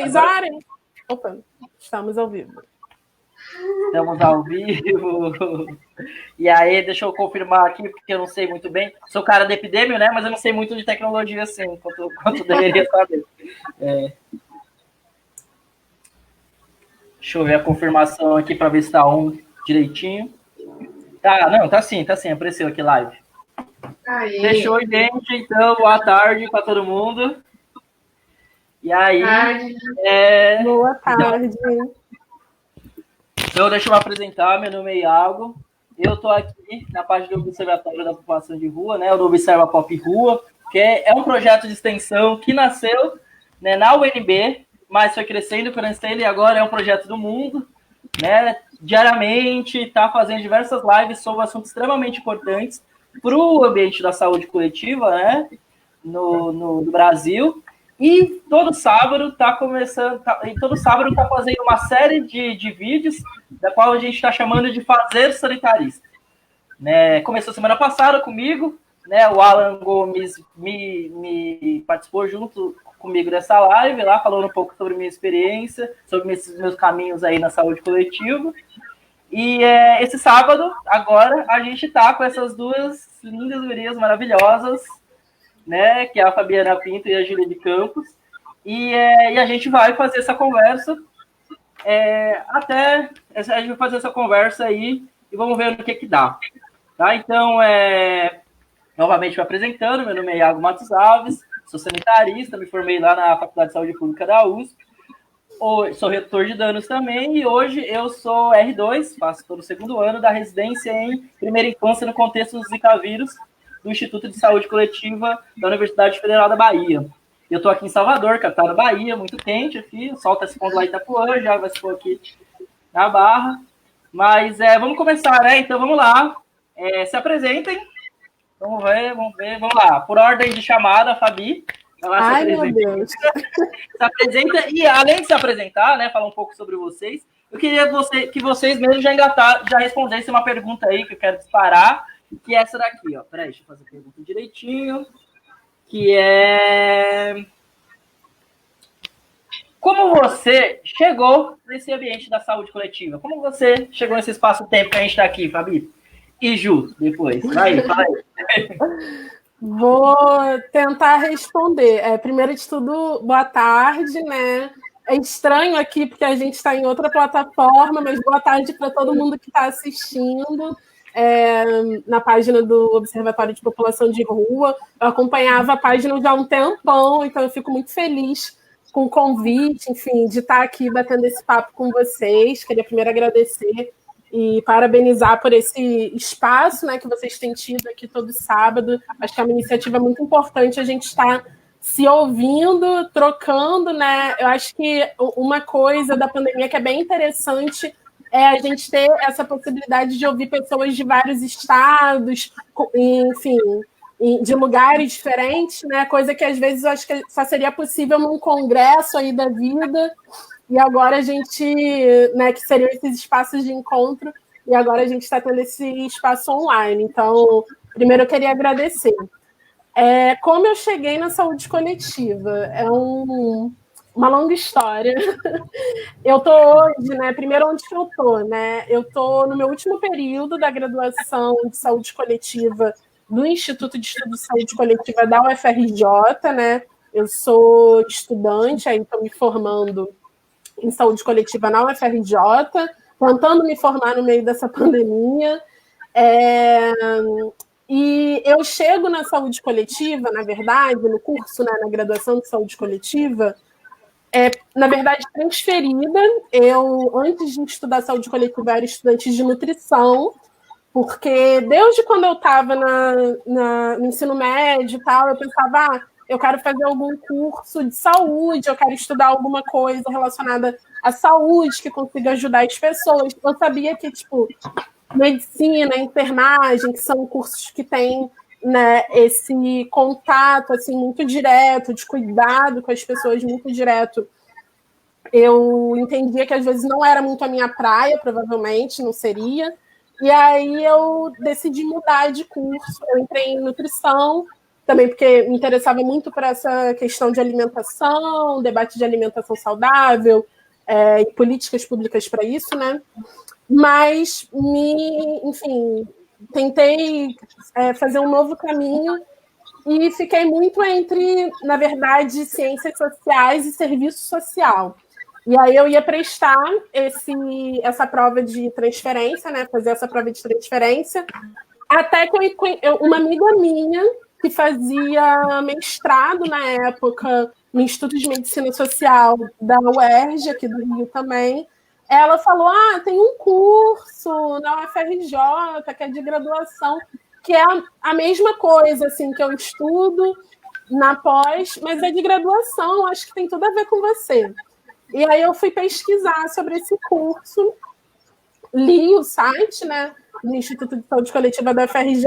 Usarem. Opa, estamos ao vivo. Estamos ao vivo. E aí, deixa eu confirmar aqui, porque eu não sei muito bem. Sou cara da Epidemio, né? Mas eu não sei muito de tecnologia assim, quanto deveria saber. Deixa eu ver a confirmação aqui para ver se está on direitinho. Tá sim, apareceu aqui live. Aê. Fechou, gente. Então, boa tarde para todo mundo. E aí? Boa tarde. Então, deixa eu me apresentar. Meu nome é Iago. Eu estou aqui na parte do Observatório da População de Rua, né? O Observa Pop Rua, que é um projeto de extensão que nasceu, né, na UNB, mas foi crescendo e agora é um projeto do mundo, né? Diariamente está fazendo diversas lives sobre assuntos extremamente importantes para o ambiente da saúde coletiva, né? No Brasil. E todo sábado está fazendo uma série de vídeos, da qual a gente está chamando de Fazer Sanitarista. Né? Começou semana passada comigo, né? O Alan Gomes me participou junto comigo dessa live, lá falando um pouco sobre minha experiência, sobre meus caminhos aí na saúde coletiva. E esse sábado, agora, a gente está com essas duas lindas gurias maravilhosas, né, que é a Fabiana Pinto e a Júlia de Campos, e a gente vai fazer essa conversa, a gente vai fazer essa conversa aí, e vamos ver no que dá. Tá? Então, novamente me apresentando, meu nome é Iago Matos Alves, sou sanitarista, me formei lá na Faculdade de Saúde Pública da USP, sou redutor de danos também, e hoje eu sou R2, faço todo o segundo ano da residência em primeira infância no contexto do Zika vírus, do Instituto de Saúde Coletiva da Universidade Federal da Bahia. Eu estou aqui em Salvador, capital da Bahia, muito quente aqui, o sol está se pondo lá em Itapuã, já vai se pôr aqui na Barra. Mas vamos começar, né? Então vamos lá, se apresentem. Vamos ver, vamos lá. Por ordem de chamada, a Fabi. Ai, meu Deus. Se apresenta, e além de se apresentar, né, falar um pouco sobre vocês, eu queria que vocês mesmos já respondessem uma pergunta aí que eu quero disparar, que é essa daqui, ó. Peraí, deixa eu fazer a pergunta direitinho. Que é... Como você chegou nesse ambiente da saúde coletiva? Como você chegou nesse espaço-tempo que a gente está aqui, Fabi? E Ju, depois. Fala aí. Vou tentar responder. Primeiro de tudo, boa tarde, né? É estranho aqui porque a gente está em outra plataforma, mas boa tarde para todo mundo que está assistindo. Na página do Observatório de População de Rua. Eu acompanhava a página já há um tempão, então eu fico muito feliz com o convite, enfim, de estar aqui batendo esse papo com vocês. Queria primeiro agradecer e parabenizar por esse espaço, né, que vocês têm tido aqui todo sábado. Acho que é uma iniciativa muito importante a gente estar se ouvindo, trocando, né? Eu acho que uma coisa da pandemia que é bem interessante é a gente ter essa possibilidade de ouvir pessoas de vários estados, enfim, de lugares diferentes, né? Coisa que às vezes eu acho que só seria possível num congresso aí da vida, e agora a gente, né, que seriam esses espaços de encontro, e agora a gente está tendo esse espaço online. Então, primeiro eu queria agradecer. Como eu cheguei na saúde coletiva? Uma longa história. Eu estou hoje, né? Primeiro, onde que eu estou, né? Eu estou no meu último período da graduação de saúde coletiva do Instituto de Estudo de Saúde Coletiva da UFRJ, né? Eu sou estudante, aí estou me formando em saúde coletiva na UFRJ, tentando me formar no meio dessa pandemia. E eu chego na saúde coletiva, na verdade, no curso, né, na graduação de saúde coletiva, na verdade, transferida. Eu, antes de estudar saúde coletiva, era estudante de nutrição, porque desde quando eu estava no ensino médio e tal, eu pensava, eu quero fazer algum curso de saúde, eu quero estudar alguma coisa relacionada à saúde, que consiga ajudar as pessoas. Eu sabia que, tipo, medicina, enfermagem, que são cursos que têm, né, esse contato assim, muito direto, de cuidado com as pessoas muito direto. Eu entendia que às vezes não era muito a minha praia, provavelmente, não seria. E aí eu decidi mudar de curso. Eu entrei em nutrição, também porque me interessava muito por essa questão de alimentação, debate de alimentação saudável, e políticas públicas para isso, né? Mas enfim, tentei fazer um novo caminho e fiquei muito entre, na verdade, ciências sociais e serviço social. E aí eu ia prestar essa prova de transferência, né? Fazer essa prova de transferência, até que uma amiga minha que fazia mestrado na época no Instituto de Medicina Social da UERJ, aqui do Rio também, ela falou: tem um curso na UFRJ, que é de graduação, que é a mesma coisa assim, que eu estudo na pós, mas é de graduação, acho que tem tudo a ver com você. E aí eu fui pesquisar sobre esse curso, li o site, né, do Instituto de Saúde Coletiva da UFRJ,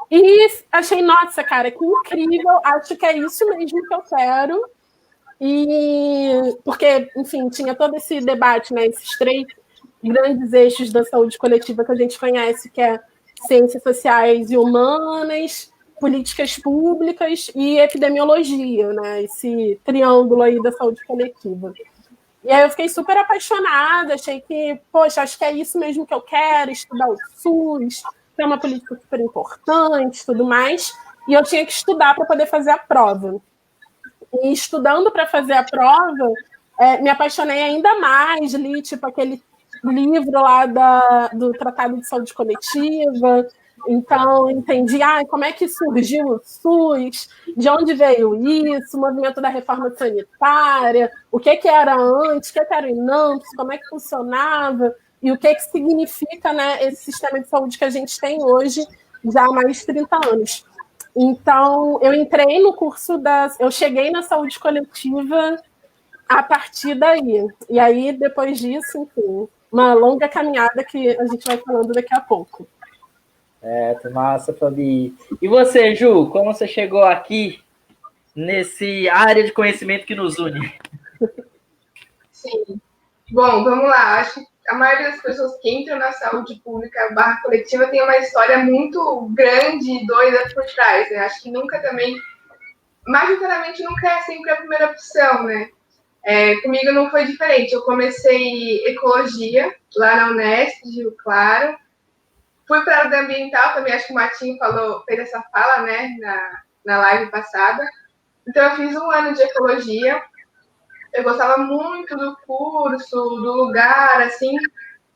e achei, nossa, cara, que incrível, acho que é isso mesmo que eu quero. E porque, enfim, tinha todo esse debate, né, esses 3 grandes eixos da saúde coletiva que a gente conhece, que é ciências sociais e humanas, políticas públicas e epidemiologia, né, esse triângulo aí da saúde coletiva. E aí eu fiquei super apaixonada, achei que, poxa, acho que é isso mesmo que eu quero, estudar o SUS, que é uma política super importante, tudo mais, e eu tinha que estudar para poder fazer a prova. E estudando para fazer a prova, me apaixonei ainda mais, li tipo aquele livro lá do Tratado de Saúde Coletiva, então entendi como é que surgiu o SUS, de onde veio isso, o movimento da reforma sanitária, o que era antes, o que era o INAMPS, como é que funcionava, e o que significa, né, esse sistema de saúde que a gente tem hoje, já há mais de 30 anos. Então, eu entrei no curso eu cheguei na saúde coletiva a partir daí. E aí, depois disso, enfim, uma longa caminhada que a gente vai falando daqui a pouco. Massa, Fabi. E você, Ju, como você chegou aqui nesse área de conhecimento que nos une? Sim. Bom, vamos lá. Acho que a maioria das pessoas que entram na saúde pública / coletiva tem uma história muito grande e doida por trás, né? Acho que nunca também, majoritariamente, nunca é sempre a primeira opção, né? Comigo não foi diferente. Eu comecei ecologia lá na Unesp, de Rio Claro. Fui para a área ambiental também, acho que o Matinho fez essa fala, né, na live passada. Então, eu fiz 1 ano de ecologia. Eu gostava muito do curso, do lugar, assim,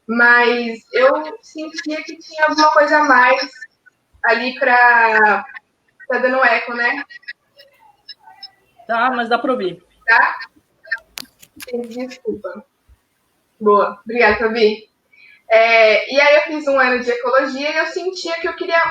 mas eu sentia que tinha alguma coisa a mais ali para... Tá dando eco, né? Tá, mas dá para ouvir. Tá? Desculpa. Boa, obrigada, Fabi. E aí eu fiz 1 ano de ecologia e eu sentia que eu queria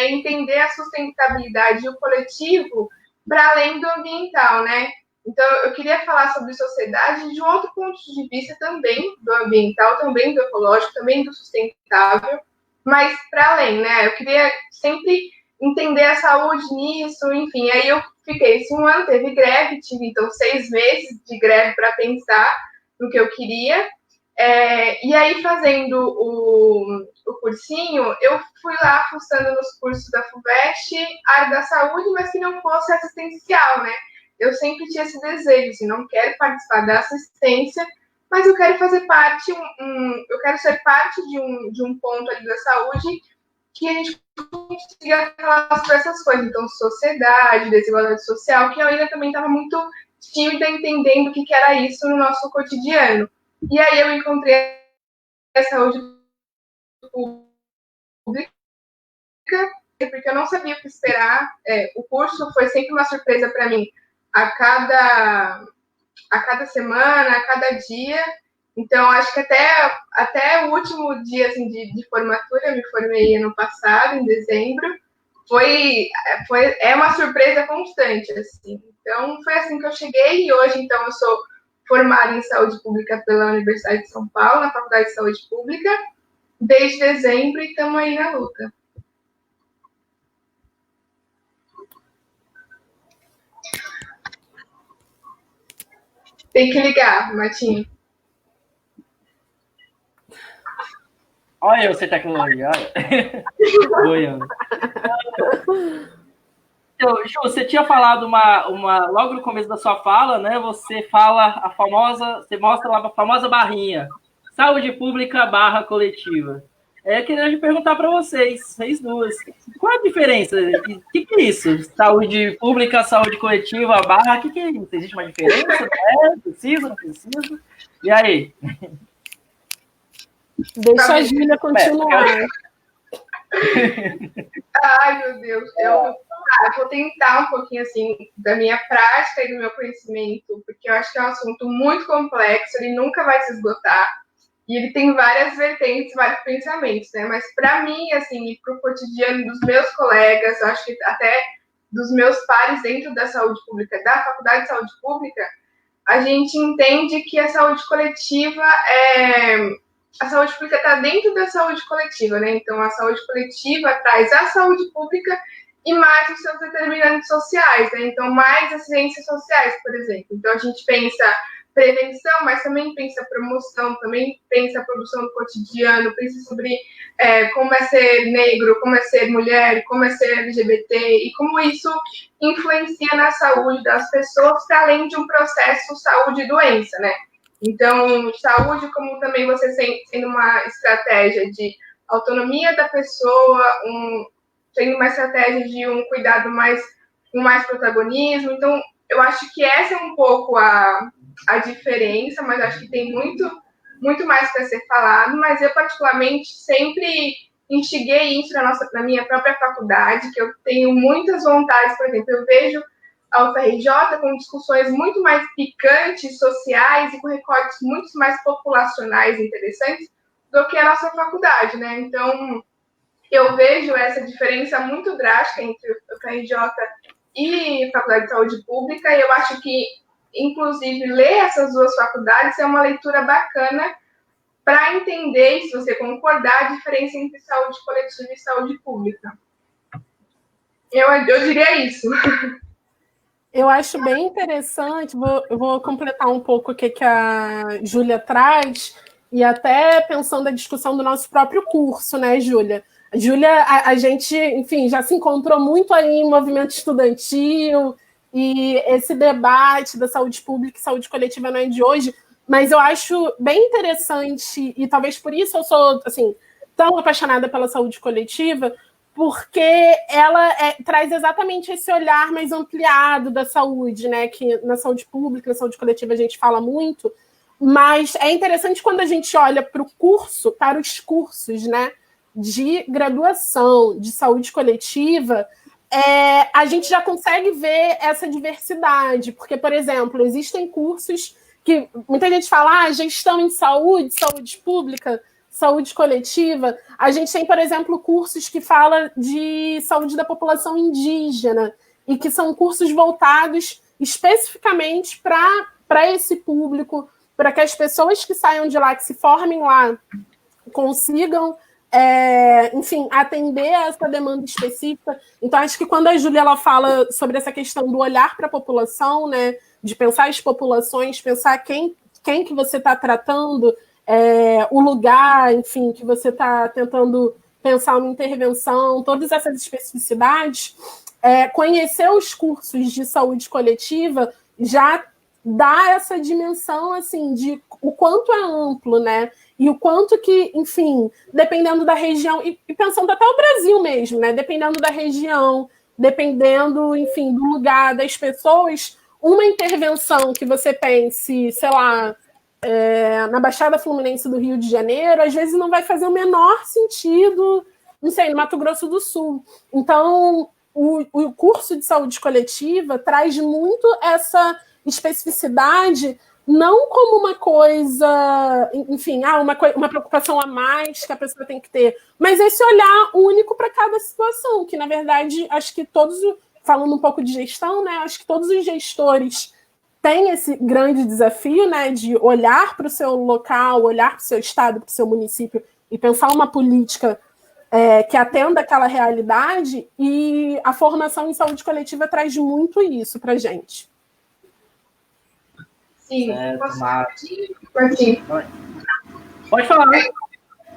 entender a sustentabilidade e o coletivo para além do ambiental, né? Então, eu queria falar sobre sociedade de um outro ponto de vista também do ambiental, também do ecológico, também do sustentável, mas para além, né? Eu queria sempre entender a saúde nisso, enfim. Aí eu fiquei esse 1 ano, teve greve, tive então 6 meses de greve para pensar no que eu queria. E aí, fazendo o cursinho, eu fui lá fuçando nos cursos da FUVEST, área da saúde, mas que não fosse assistencial, né? Eu sempre tinha esse desejo, assim, não quero participar da assistência, mas eu quero fazer parte, eu quero ser parte de um ponto ali da saúde que a gente consiga falar sobre essas coisas. Então, sociedade, desigualdade social, que eu ainda também estava muito tímida, entendendo o que era isso no nosso cotidiano. E aí eu encontrei a saúde pública, porque eu não sabia o que esperar. O curso foi sempre uma surpresa para mim, a cada semana, a cada dia. Então, acho que até o último dia assim, de formatura, eu me formei ano passado, em dezembro, é uma surpresa constante, assim. Então, foi assim que eu cheguei, e hoje, então, eu sou formada em saúde pública pela Universidade de São Paulo, na Faculdade de Saúde Pública, desde dezembro, e estamos aí na luta. Tem que ligar, Matinho. Olha eu sem tecnologia, olha. Boiando. Então, Ju, você tinha falado logo no começo da sua fala, né? Você fala você mostra lá a famosa barrinha, saúde pública barra coletiva. Eu queria te perguntar para vocês duas, qual a diferença? O que é isso? Saúde pública, saúde coletiva, barra, o que é isso? Existe uma diferença? Precisa, não precisa? E aí? Deixa a Júlia continuar. Ai, meu Deus. Eu vou tentar um pouquinho, assim, da minha prática e do meu conhecimento, porque eu acho que é um assunto muito complexo, ele nunca vai se esgotar, e ele tem várias vertentes, vários pensamentos, né? Mas para mim, assim, e para o cotidiano dos meus colegas, eu acho que até dos meus pares dentro da saúde pública, da Faculdade de Saúde Pública, a gente entende que a saúde coletiva a saúde pública está dentro da saúde coletiva, né? Então, a saúde coletiva traz a saúde pública e mais os seus determinantes sociais, né? Então, mais as ciências sociais, por exemplo. Então, a gente pensa prevenção, mas também pensa promoção, também pensa a produção do cotidiano, pensa sobre como é ser negro, como é ser mulher, como é ser LGBT e como isso influencia na saúde das pessoas, para além de um processo saúde e doença, né? Então, saúde, como também você sendo uma estratégia de autonomia da pessoa, sendo uma estratégia de um cuidado com mais protagonismo. Então, eu acho que essa é um pouco a diferença, mas acho que tem muito mais para ser falado. Mas eu, particularmente, sempre instiguei isso na minha própria faculdade, que eu tenho muitas vontades. Por exemplo, eu vejo a UFRJ com discussões muito mais picantes, sociais e com recortes muito mais populacionais interessantes do que a nossa faculdade, né? Então, eu vejo essa diferença muito drástica entre a UFRJ e a Faculdade de Saúde Pública, e eu acho que, inclusive, ler essas duas faculdades é uma leitura bacana para entender, se você concordar, a diferença entre saúde coletiva e saúde pública. Eu diria isso. Eu acho bem interessante, eu vou completar um pouco o que a Júlia traz, e até pensando na discussão do nosso próprio curso, né, Júlia? Júlia, a gente, enfim, já se encontrou muito aí em movimento estudantil, e esse debate da saúde pública e saúde coletiva não é de hoje, mas eu acho bem interessante, e talvez por isso eu sou, assim, tão apaixonada pela saúde coletiva, porque ela traz exatamente esse olhar mais ampliado da saúde, né? Que na saúde pública, na saúde coletiva a gente fala muito, mas é interessante quando a gente olha para os cursos, né? De graduação de saúde coletiva, a gente já consegue ver essa diversidade, porque, por exemplo, existem cursos que muita gente fala, gestão em saúde pública, saúde coletiva. A gente tem, por exemplo, cursos que falam de saúde da população indígena e que são cursos voltados especificamente para esse público, para que as pessoas que saiam de lá, que se formem lá, consigam, enfim, atender a essa demanda específica. Então, acho que quando a Júlia ela fala sobre essa questão do olhar para a população, né, de pensar as populações, pensar quem que você está tratando, o lugar, enfim, que você está tentando pensar uma intervenção, todas essas especificidades, conhecer os cursos de saúde coletiva já dá essa dimensão, assim, de o quanto é amplo, né? E o quanto que, enfim, dependendo da região, e pensando até o Brasil mesmo, né? Dependendo da região, dependendo, enfim, do lugar, das pessoas, uma intervenção que você pense, sei lá, na Baixada Fluminense do Rio de Janeiro, às vezes não vai fazer o menor sentido, não sei, no Mato Grosso do Sul. Então, o curso de saúde coletiva traz muito essa especificidade, não como uma coisa, enfim, uma preocupação a mais que a pessoa tem que ter, mas esse olhar único para cada situação, que, na verdade, acho que todos, falando um pouco de gestão, né, acho que todos os gestores tem esse grande desafio, né, de olhar para o seu local, olhar para o seu estado, para o seu município e pensar uma política que atenda aquela realidade, e a formação em saúde coletiva traz muito isso para a gente. Sim, Martim. Pode falar. Que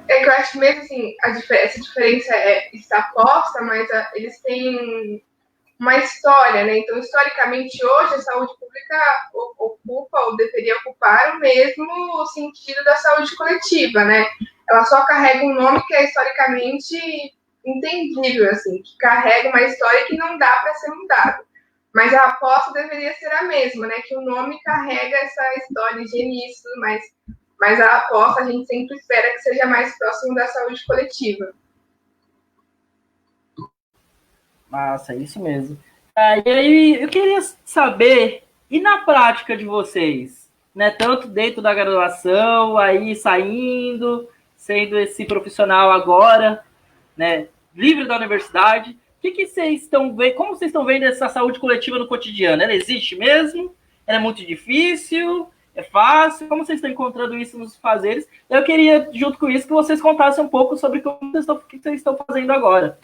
eu acho que mesmo assim, essa diferença está posta, mas eles têm uma história, né? Então, historicamente, hoje, a saúde pública ocupa ou deveria ocupar o mesmo sentido da saúde coletiva, né? Ela só carrega um nome que é historicamente entendível, assim, que carrega uma história que não dá para ser mudada. Mas a aposta deveria ser a mesma, né? Que o nome carrega essa história higienista, mas a aposta a gente sempre espera que seja mais próximo da saúde coletiva. Massa, isso mesmo. E aí, eu queria saber, e na prática de vocês, né? Tanto dentro da graduação, aí saindo, sendo esse profissional agora, né? Livre da universidade, o que vocês estão vendo? Como vocês estão vendo essa saúde coletiva no cotidiano? Ela existe mesmo? Ela é muito difícil? É fácil? Como vocês estão encontrando isso nos fazeres? Eu queria, junto com isso, que vocês contassem um pouco sobre o que vocês estão fazendo agora.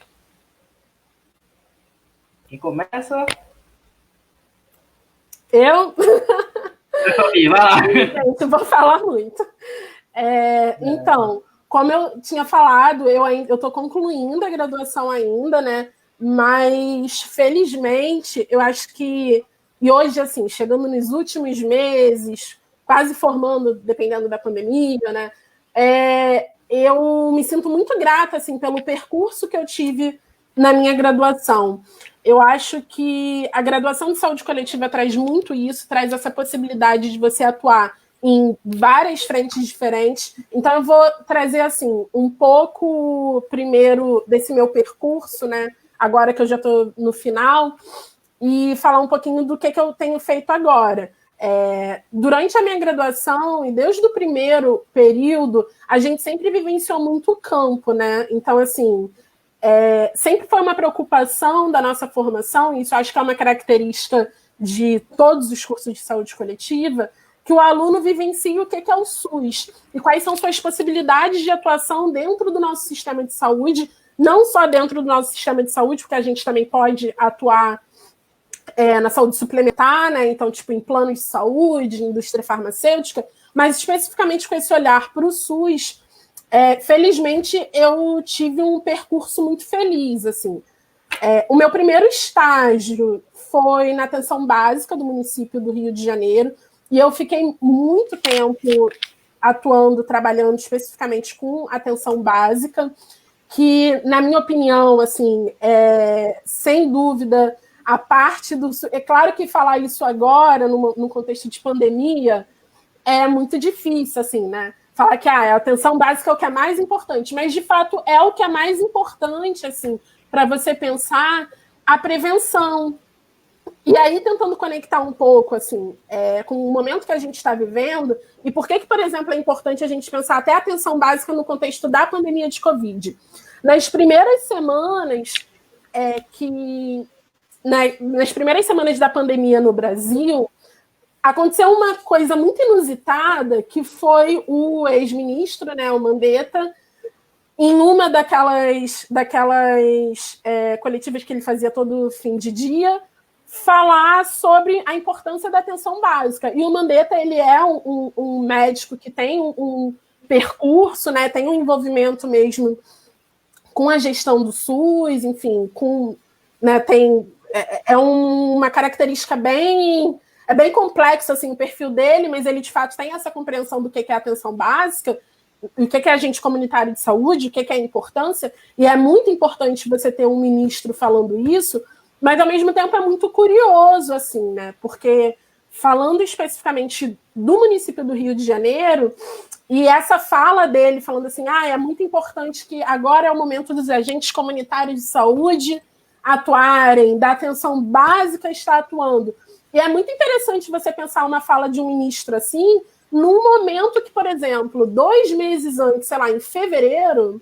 Quem começa? Eu? Fabi, vai lá. Gente, vou falar muito. Então, como eu tinha falado, eu estou concluindo a graduação ainda, né? Mas, felizmente, eu acho que... E hoje, assim, chegando nos últimos meses, quase formando, dependendo da pandemia, né? Eu me sinto muito grata, assim, pelo percurso que eu tive na minha graduação. Eu acho que a graduação de saúde coletiva traz muito isso, traz essa possibilidade de você atuar em várias frentes diferentes. Então, eu vou trazer, assim, um pouco, primeiro, desse meu percurso, né? Agora que eu já estou no final, e falar um pouquinho do que eu tenho feito agora. Durante a minha graduação, e desde o primeiro período, a gente sempre vivenciou muito o campo, né? Então, assim... sempre foi uma preocupação da nossa formação, e isso acho que é uma característica de todos os cursos de saúde coletiva, que o aluno vivencie o que é o SUS e quais são suas possibilidades de atuação dentro do nosso sistema de saúde, não só dentro do nosso sistema de saúde, porque a gente também pode atuar na saúde suplementar, né? Então, tipo, em planos de saúde, indústria farmacêutica, mas especificamente com esse olhar para o SUS. Felizmente, eu tive um percurso muito feliz, assim. O meu primeiro estágio foi na atenção básica do município do Rio de Janeiro, e eu fiquei muito tempo atuando, trabalhando especificamente com atenção básica, que, na minha opinião, assim, sem dúvida, a parte do... É claro que falar isso agora, no contexto de pandemia, é muito difícil, assim, né? Falar que a atenção básica é o que é mais importante, mas, de fato, é o que é mais importante, assim, para você pensar a prevenção. E aí, tentando conectar um pouco, assim, com o momento que a gente está vivendo, e por que, por exemplo, é importante a gente pensar até a atenção básica no contexto da pandemia de Covid. Nas primeiras semanas nas primeiras semanas da pandemia no Brasil, aconteceu uma coisa muito inusitada, que foi o ex-ministro, né, o Mandetta, em uma daquelas coletivas que ele fazia todo fim de dia, falar sobre a importância da atenção básica. E o Mandetta, ele é um médico que tem um percurso, né, tem um envolvimento mesmo com a gestão do SUS, enfim, uma característica bem complexo, assim, o perfil dele, mas ele, de fato, tem essa compreensão do que é a atenção básica, o que é agente comunitário de saúde, o que é a importância, e é muito importante você ter um ministro falando isso, mas, ao mesmo tempo, é muito curioso, assim, né? Porque, falando especificamente do município do Rio de Janeiro, e essa fala dele falando assim, é muito importante que agora é o momento dos agentes comunitários de saúde atuarem, da atenção básica está atuando. E é muito interessante você pensar uma fala de um ministro assim, num momento que, por exemplo, 2 meses antes, sei lá, em fevereiro,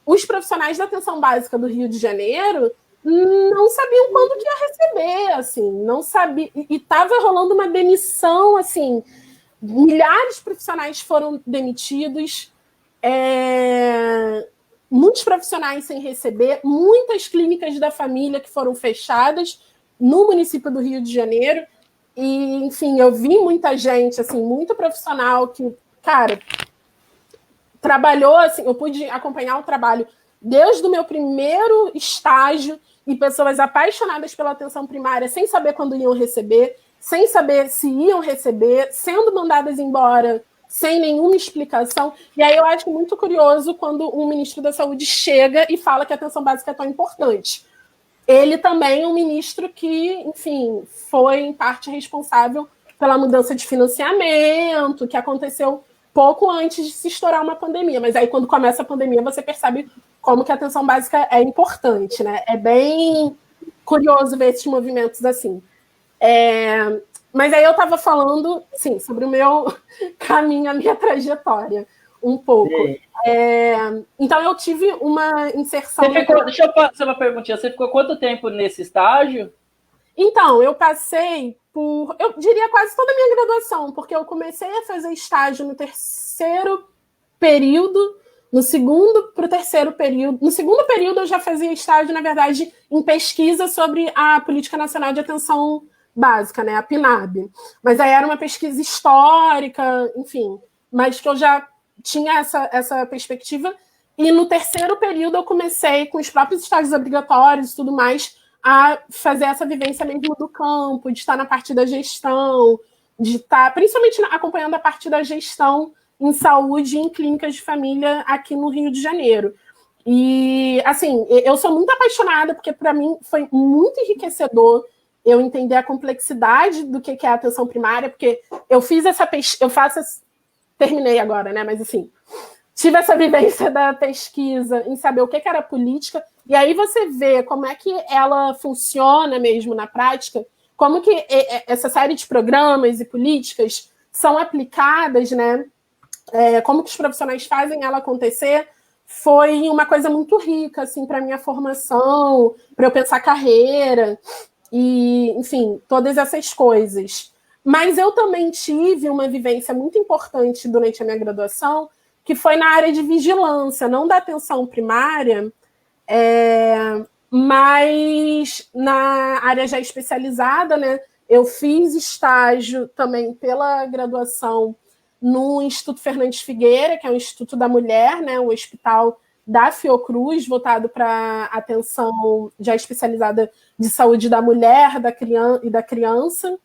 os profissionais da atenção básica do Rio de Janeiro não sabiam quando que ia receber, assim, não sabia, e estava rolando uma demissão, assim, milhares de profissionais foram demitidos, muitos profissionais sem receber, muitas clínicas da família que foram fechadas no município do Rio de Janeiro, e, enfim, eu vi muita gente, assim, muito profissional que, cara, trabalhou, assim, eu pude acompanhar o trabalho desde o meu primeiro estágio, e pessoas apaixonadas pela atenção primária sem saber quando iam receber, sem saber se iam receber, sendo mandadas embora sem nenhuma explicação. E aí eu acho muito curioso quando um ministro da Saúde chega e fala que a atenção básica é tão importante. Ele também é um ministro que, enfim, foi em parte responsável pela mudança de financiamento, que aconteceu pouco antes de se estourar uma pandemia. Mas aí, quando começa a pandemia, você percebe como que a atenção básica é importante, né? É bem curioso ver esses movimentos assim. Mas aí eu estava falando, sim, sobre o meu caminho, a minha trajetória, um pouco. Então, eu tive uma inserção... Deixa eu fazer uma perguntinha. Você ficou quanto tempo nesse estágio? Então, eu passei por, eu diria, quase toda a minha graduação, porque eu comecei a fazer estágio no terceiro período, no segundo para o terceiro período. No segundo período, eu já fazia estágio, na verdade, em pesquisa sobre a Política Nacional de Atenção Básica, né, a PNAB. Mas aí era uma pesquisa histórica, enfim, mas que eu já tinha essa perspectiva. E no terceiro período, eu comecei com os próprios estágios obrigatórios e tudo mais, a fazer essa vivência mesmo do campo, de estar na parte da gestão, de estar, principalmente acompanhando a parte da gestão em saúde e em clínicas de família aqui no Rio de Janeiro. E, assim, eu sou muito apaixonada, porque para mim foi muito enriquecedor eu entender a complexidade do que é a atenção primária, porque eu fiz essa terminei agora, né? Mas, assim, tive essa vivência da pesquisa em saber o que era política, e aí você vê como é que ela funciona mesmo na prática, como que essa série de programas e políticas são aplicadas, né? Como que os profissionais fazem ela acontecer, foi uma coisa muito rica, assim, para minha formação, para eu pensar carreira, e, enfim, todas essas coisas. Mas eu também tive uma vivência muito importante durante a minha graduação, que foi na área de vigilância, não da atenção primária, mas na área já especializada, né? Eu fiz estágio também pela graduação no Instituto Fernandes Figueira, que é o Instituto da Mulher, né? O hospital da Fiocruz, voltado para atenção já especializada de saúde da mulher e da criança.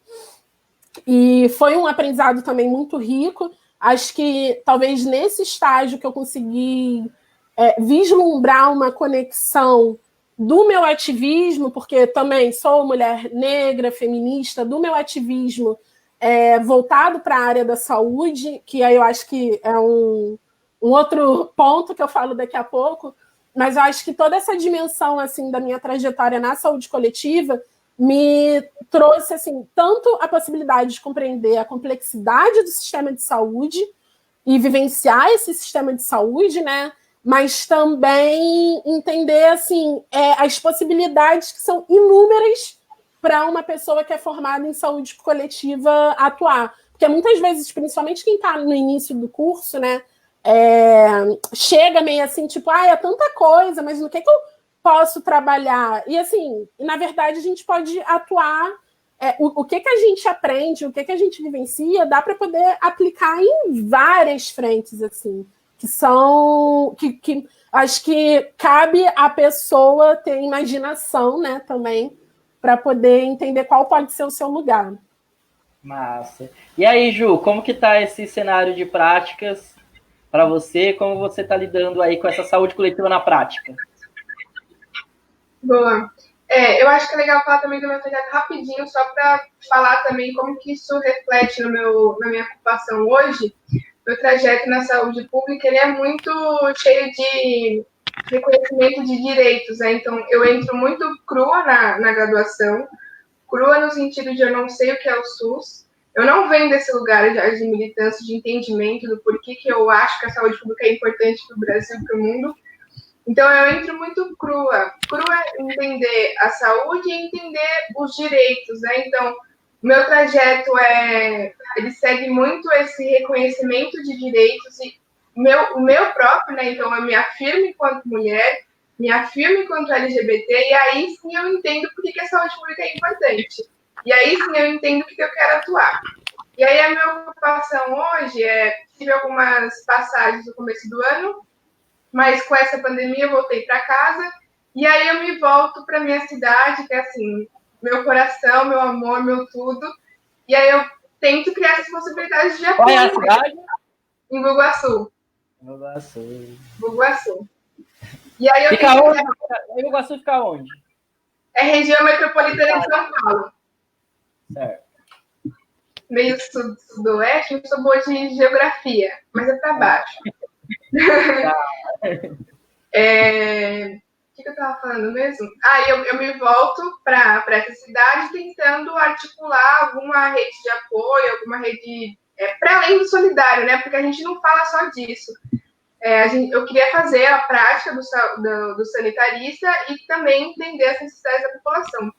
E foi um aprendizado também muito rico. Acho que talvez nesse estágio que eu consegui vislumbrar uma conexão do meu ativismo, porque também sou mulher negra, feminista, do meu ativismo voltado para a área da saúde, que aí eu acho que é um outro ponto que eu falo daqui a pouco, mas eu acho que toda essa dimensão assim da minha trajetória na saúde coletiva me trouxe assim tanto a possibilidade de compreender a complexidade do sistema de saúde e vivenciar esse sistema de saúde, né? Mas também entender assim as possibilidades que são inúmeras para uma pessoa que é formada em saúde coletiva atuar. Porque muitas vezes, principalmente quem está no início do curso, né, chega meio assim, tipo, é tanta coisa, mas no que eu posso trabalhar? E assim, na verdade, a gente pode atuar, o que a gente aprende, o que a gente vivencia, dá para poder aplicar em várias frentes, assim, que são... que acho que cabe a pessoa ter imaginação, né, também, para poder entender qual pode ser o seu lugar. Massa. E aí, Ju, como que tá esse cenário de práticas para você? Como você está lidando aí com essa saúde coletiva na prática? Boa. Eu acho que é legal falar também do meu projeto rapidinho, só para falar também como que isso reflete na minha ocupação hoje. Meu trajeto na saúde pública ele é muito cheio de reconhecimento de direitos, né? Então, eu entro muito crua na graduação, crua no sentido de eu não sei o que é o SUS, eu não venho desse lugar de militância, de entendimento do porquê que eu acho que a saúde pública é importante para o Brasil e para o mundo. Então, eu entro muito crua entender a saúde e entender os direitos, né? Então, o meu trajeto ele segue muito esse reconhecimento de direitos e o meu próprio, né? Então, eu me afirmo enquanto mulher, me afirmo enquanto LGBT, e aí sim eu entendo por que a saúde pública é importante. E aí sim eu entendo que eu quero atuar. E aí a minha ocupação hoje tive algumas passagens no começo do ano, mas com essa pandemia eu voltei para casa E aí eu me volto para minha cidade, que é assim, meu coração, meu amor, meu tudo. E aí eu tento criar essas possibilidades de apoio. Qual é a cidade? Em Bugaçu. Bugaçu. E aí eu fica onde? Em Bugaçu fica onde? É região metropolitana de São Paulo. Certo. Meio sudoeste, eu sou boa de geografia, mas é para baixo. Tá. O que eu estava falando mesmo? Eu me volto para essa cidade tentando articular alguma rede de apoio, alguma rede para além do solidário, né? Porque a gente não fala só disso. Eu queria fazer a prática do sanitarista e também entender as necessidades da população.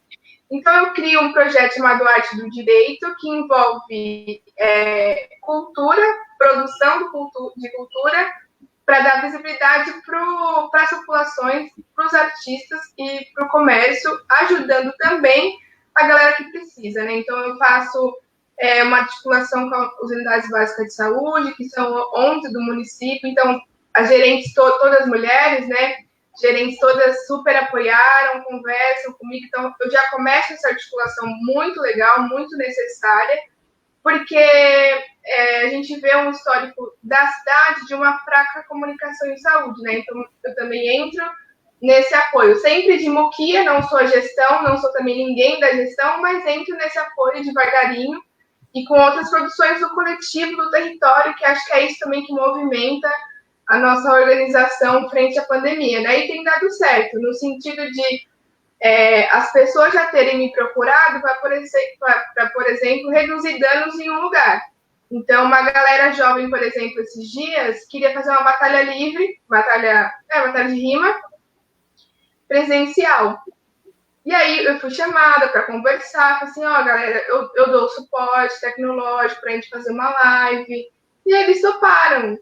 Então, eu crio um projeto chamado Arte do Direito, que envolve cultura, produção de cultura, para dar visibilidade para as populações, para os artistas e para o comércio, ajudando também a galera que precisa, né? Então, eu faço uma articulação com as unidades básicas de saúde, que são 11 do município. Então, as gerentes, todas mulheres, né? Gerentes todas super apoiaram, conversam comigo. Então, eu já começo essa articulação muito legal, muito necessária, porque a gente vê um histórico da cidade de uma fraca comunicação em saúde, né? Então, eu também entro nesse apoio. Sempre de muquia, não sou a gestão, não sou também ninguém da gestão, mas entro nesse apoio devagarinho e com outras produções do coletivo, do território, que acho que é isso também que movimenta a nossa organização frente à pandemia, né? E tem dado certo, no sentido de as pessoas já terem me procurado para, por exemplo, reduzir danos em um lugar. Então, uma galera jovem, por exemplo, esses dias, queria fazer uma batalha livre, batalha de rima, presencial. E aí eu fui chamada para conversar, falei assim, galera, eu dou suporte tecnológico para a gente fazer uma live. E aí eles toparam.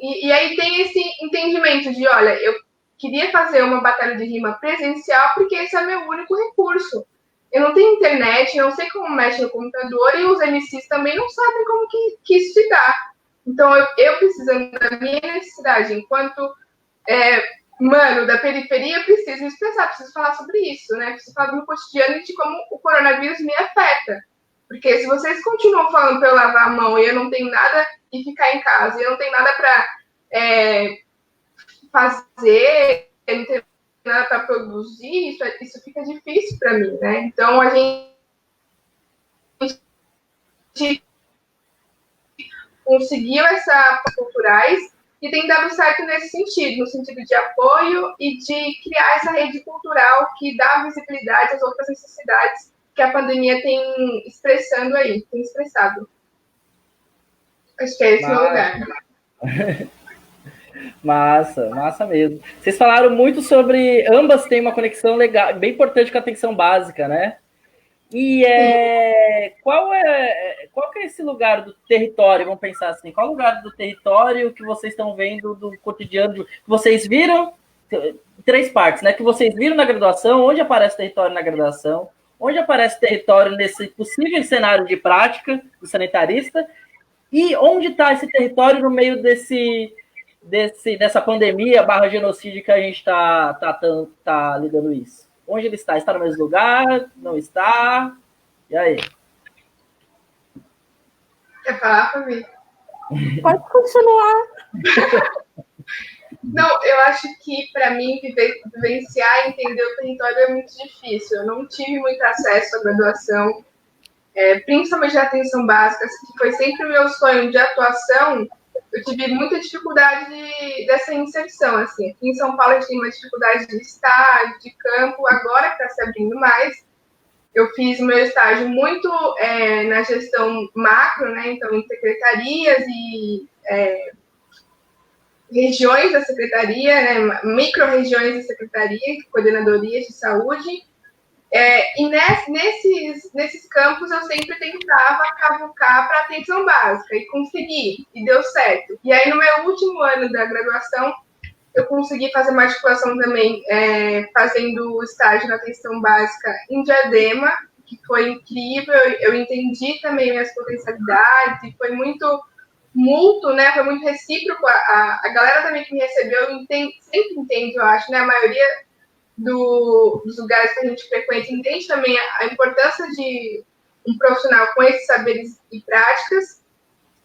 E aí tem esse entendimento de, olha, eu queria fazer uma batalha de rima presencial porque esse é meu único recurso. Eu não tenho internet, não sei como mexe no computador e os MCs também não sabem como que isso se dá. Então, eu precisando da minha necessidade, enquanto mano da periferia, preciso me expressar, preciso falar sobre isso, né? Preciso falar do meu cotidiano e de como o coronavírus me afeta. Porque se vocês continuam falando para eu lavar a mão e eu não tenho nada e ficar em casa, e eu não tenho nada para fazer, eu não tenho nada para produzir, isso fica difícil para mim, né? Então, a gente conseguiu essas culturais e tem dado certo nesse sentido, no sentido de apoio e de criar essa rede cultural que dá visibilidade às outras necessidades que a pandemia tem expressado. Acho que é esse meu lugar. Massa mesmo. Vocês falaram muito sobre... Ambas têm uma conexão legal, bem importante com a atenção básica, né? E qual que é esse lugar do território? Vamos pensar assim, qual lugar do território que vocês estão vendo do cotidiano, que vocês viram, 3 partes, né? Que vocês viram na graduação, onde aparece território na graduação, onde aparece território nesse possível cenário de prática do sanitarista, e onde está esse território no meio dessa pandemia / genocídio que a gente tá lidando isso? Onde ele está? Está no mesmo lugar? Não está? E aí? Quer falar, Fabi? Pode continuar. Não, eu acho que, para mim, vivenciar e entender o território é muito difícil. Eu não tive muito acesso à graduação, principalmente à atenção básica, que foi sempre o meu sonho de atuação. Eu tive muita dificuldade dessa inserção, assim. Aqui em São Paulo a gente tem uma dificuldade de estágio, de campo, agora que está se abrindo mais. Eu fiz o meu estágio muito na gestão macro, né? Então, em secretarias e regiões da secretaria, né? Micro-regiões da secretaria, coordenadorias de saúde. E nesses campos eu sempre tentava cavucar para atenção básica e consegui, e deu certo. E aí, no meu último ano da graduação, eu consegui fazer uma articulação também, fazendo estágio na atenção básica em Diadema, que foi incrível. Eu entendi também minhas potencialidades, e foi muito mútuo, né? Foi muito recíproco. A galera também que me recebeu sempre entende, eu acho, né? A maioria dos lugares que a gente frequenta, entende também a importância de um profissional com esses saberes e práticas.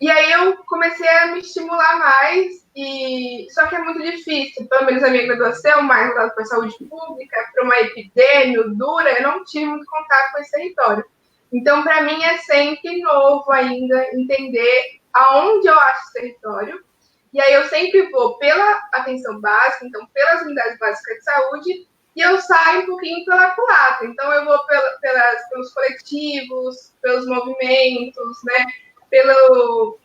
E aí eu comecei a me estimular mais, só que é muito difícil, pelo menos a minha graduação, mais voltada para a saúde pública, para uma epidemia dura, eu não tive muito contato com esse território. Então, para mim, é sempre novo ainda entender aonde eu acho esse território. E aí eu sempre vou pela atenção básica, então pelas unidades básicas de saúde, e eu saio um pouquinho pela culatra. Então eu vou pelos coletivos, pelos movimentos, né? Pelo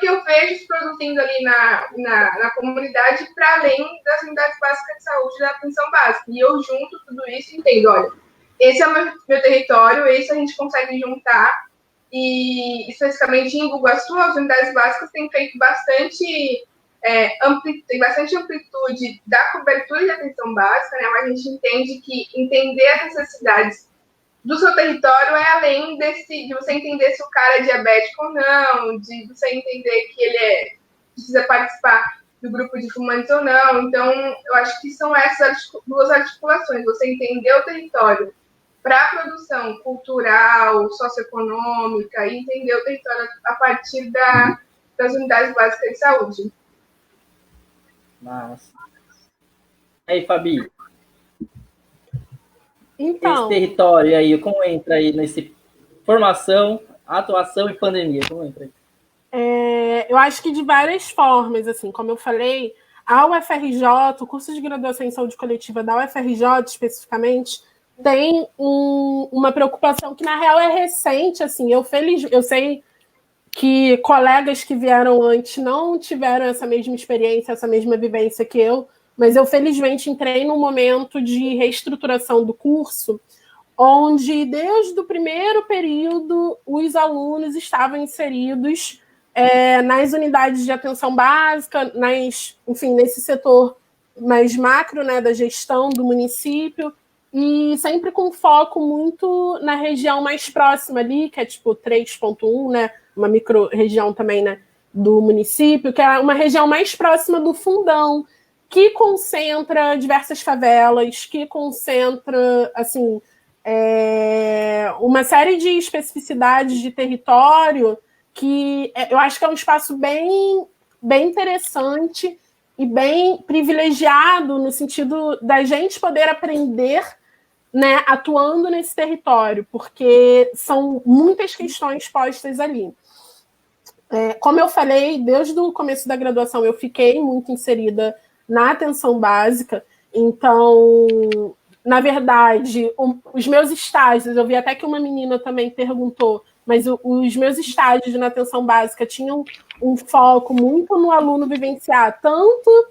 que eu vejo se produzindo ali na comunidade, para além das unidades básicas de saúde da atenção básica. E eu junto tudo isso e entendo, olha, esse é o meu território, esse a gente consegue juntar. E, especificamente em Bugaçu, as unidades básicas têm feito bastante amplitude da cobertura de atenção básica, né? Mas a gente entende que entender as necessidades do seu território é além de você entender se o cara é diabético ou não, de você entender que ele precisa participar do grupo de fumantes ou não. Então, eu acho que são essas duas articulações, você entender o território para a produção cultural, socioeconômica, e entender o território a partir das unidades básicas de saúde. Massa. E aí, Fabi? Então, esse território aí, como entra aí nesse formação, atuação e pandemia? Como entra aí? Eu acho que de várias formas, assim, como eu falei, a UFRJ, o curso de graduação em saúde coletiva da UFRJ, especificamente, tem uma preocupação que, na real, é recente, assim, eu sei que colegas que vieram antes não tiveram essa mesma experiência, essa mesma vivência que eu, mas eu, felizmente, entrei num momento de reestruturação do curso, onde, desde o primeiro período, os alunos estavam inseridos nas unidades de atenção básica, enfim, nesse setor mais macro, né, da gestão do município, e sempre com foco muito na região mais próxima ali, que é tipo 3.1, né, uma micro-região também, né, do município, que é uma região mais próxima do Fundão, que concentra diversas favelas, que concentra, assim, uma série de especificidades de território que eu acho que é um espaço bem, bem interessante e bem privilegiado no sentido da gente poder aprender, né, atuando nesse território, porque são muitas questões postas ali. Como eu falei, desde o começo da graduação eu fiquei muito inserida na atenção básica, então, na verdade, os meus estágios, eu vi até que uma menina também perguntou, mas os meus estágios na atenção básica tinham um foco muito no aluno vivenciar tanto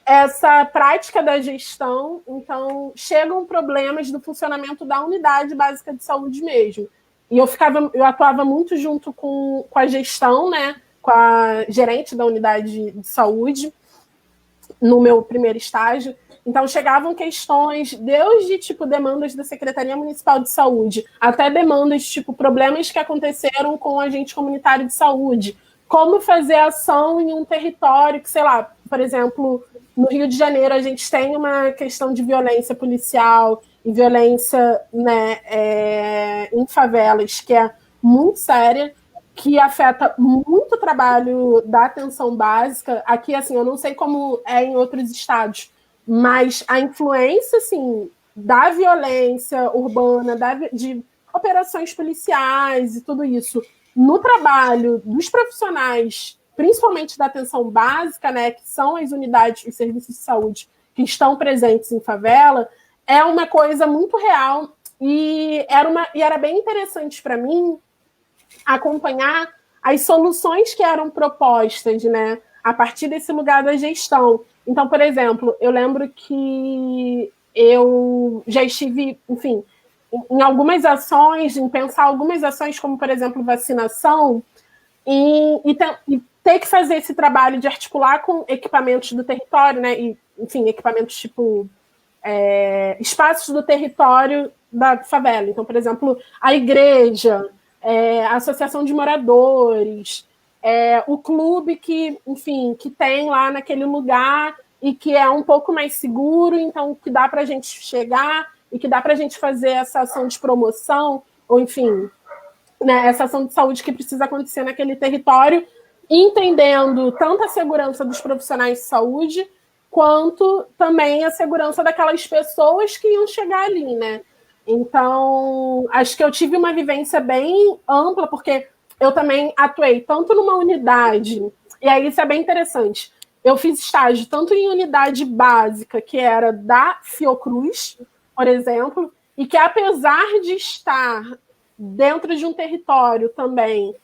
essa prática da gestão, então chegam problemas do funcionamento da unidade básica de saúde mesmo. E eu atuava muito junto com a gestão, né, com a gerente da unidade de saúde, no meu primeiro estágio. Então, chegavam questões, desde, tipo, demandas da Secretaria Municipal de Saúde, até demandas, tipo, problemas que aconteceram com o agente comunitário de saúde. Como fazer ação em um território que, sei lá, por exemplo, no Rio de Janeiro, a gente tem uma questão de violência policial e violência, né, em favelas, que é muito séria, que afeta muito o trabalho da atenção básica. Aqui, assim, eu não sei como é em outros estados, mas a influência, assim, da violência urbana, de operações policiais e tudo isso, no trabalho dos profissionais, principalmente da atenção básica, né, que são as unidades, os serviços de saúde que estão presentes em favela, é uma coisa muito real e era bem interessante para mim acompanhar as soluções que eram propostas, né, a partir desse lugar da gestão. Então, por exemplo, eu lembro que eu já estive, enfim, em algumas ações, em pensar algumas ações, como, por exemplo, vacinação, e ter que fazer esse trabalho de articular com equipamentos do território, né, e, enfim, equipamentos tipo espaços do território da favela. Então, por exemplo, a igreja, a associação de moradores, o clube que, enfim, que tem lá naquele lugar e que é um pouco mais seguro, então que dá para a gente chegar e que dá para a gente fazer essa ação de promoção, ou enfim, né, essa ação de saúde que precisa acontecer naquele território, entendendo tanto a segurança dos profissionais de saúde, quanto também a segurança daquelas pessoas que iam chegar ali, né? Então, acho que eu tive uma vivência bem ampla, porque eu também atuei tanto numa unidade, e aí isso é bem interessante. Eu fiz estágio tanto em unidade básica, que era da Fiocruz, por exemplo, e que apesar de estar dentro de um território também,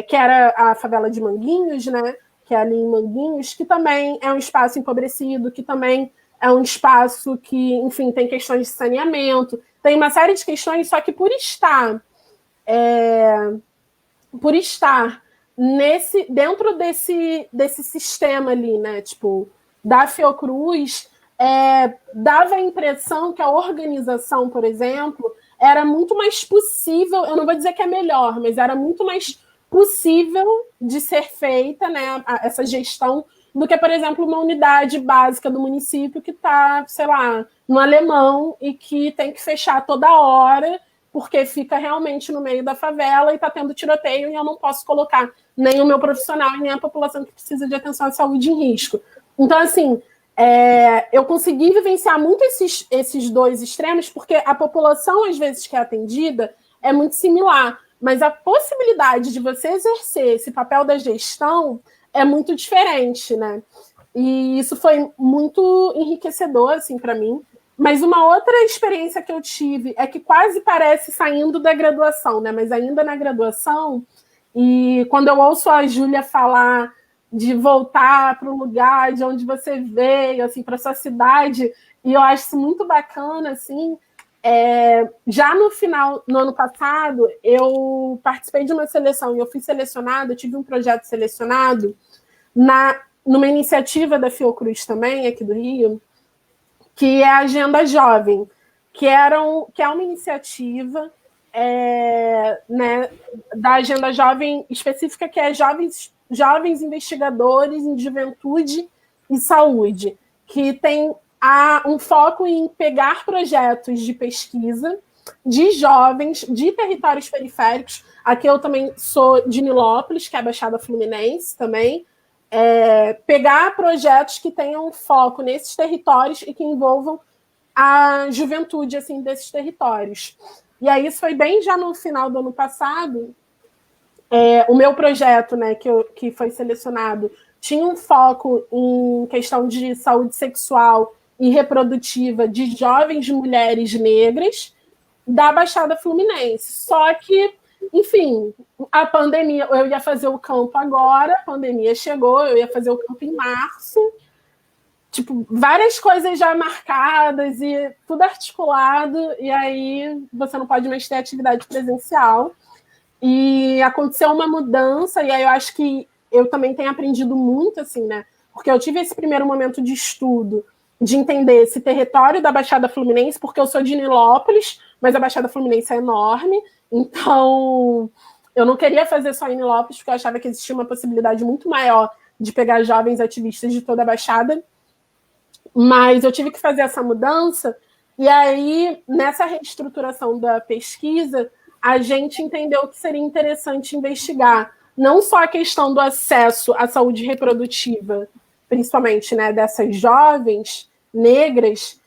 que era a favela de Manguinhos, né? Que é ali em Manguinhos, que também é um espaço empobrecido, que também é um espaço que, enfim, tem questões de saneamento, tem uma série de questões, só que por estar dentro desse sistema ali, né? Tipo, da Fiocruz, dava a impressão que a organização, por exemplo, era muito mais possível, eu não vou dizer que é melhor, mas era muito mais possível de ser feita, né, essa gestão, do que, por exemplo, uma unidade básica do município que está, sei lá, no Alemão e que tem que fechar toda hora porque fica realmente no meio da favela e está tendo tiroteio e eu não posso colocar nem o meu profissional e nem a população que precisa de atenção à saúde em risco. Então, assim, eu consegui vivenciar muito esses dois extremos, porque a população, às vezes, que é atendida é muito similar, mas a possibilidade de você exercer esse papel da gestão é muito diferente, né? E isso foi muito enriquecedor, assim, para mim. Mas uma outra experiência que eu tive é que quase parece saindo da graduação, né? Mas ainda na graduação, e quando eu ouço a Júlia falar de voltar para o lugar de onde você veio, assim, para sua cidade, e eu acho isso muito bacana, assim. Já no ano passado, eu participei de uma seleção e eu fui selecionada, eu tive um projeto selecionado numa iniciativa da Fiocruz também, aqui do Rio, que é a Agenda Jovem, que é uma iniciativa né, da Agenda Jovem específica, que é jovens investigadores em juventude e saúde, que tem um foco em pegar projetos de pesquisa de jovens de territórios periféricos. Aqui eu também sou de Nilópolis, que é a Baixada Fluminense também, pegar projetos que tenham foco nesses territórios e que envolvam a juventude assim, desses territórios. E aí isso foi bem já no final do ano passado. O meu projeto, né, que foi selecionado, tinha um foco em questão de saúde sexual e reprodutiva de jovens mulheres negras da Baixada Fluminense. Só que, enfim, a pandemia, eu ia fazer o campo agora, a pandemia chegou, eu ia fazer o campo em março, tipo, várias coisas já marcadas e tudo articulado, e aí você não pode mais ter atividade presencial. E aconteceu uma mudança, e aí eu acho que eu também tenho aprendido muito, assim, né? Porque eu tive esse primeiro momento de estudo, de entender esse território da Baixada Fluminense, porque eu sou de Nilópolis, mas a Baixada Fluminense é enorme, então eu não queria fazer só em Nilópolis, porque eu achava que existia uma possibilidade muito maior de pegar jovens ativistas de toda a Baixada, mas eu tive que fazer essa mudança, e aí, nessa reestruturação da pesquisa, a gente entendeu que seria interessante investigar não só a questão do acesso à saúde reprodutiva, principalmente, né, dessas jovens negras,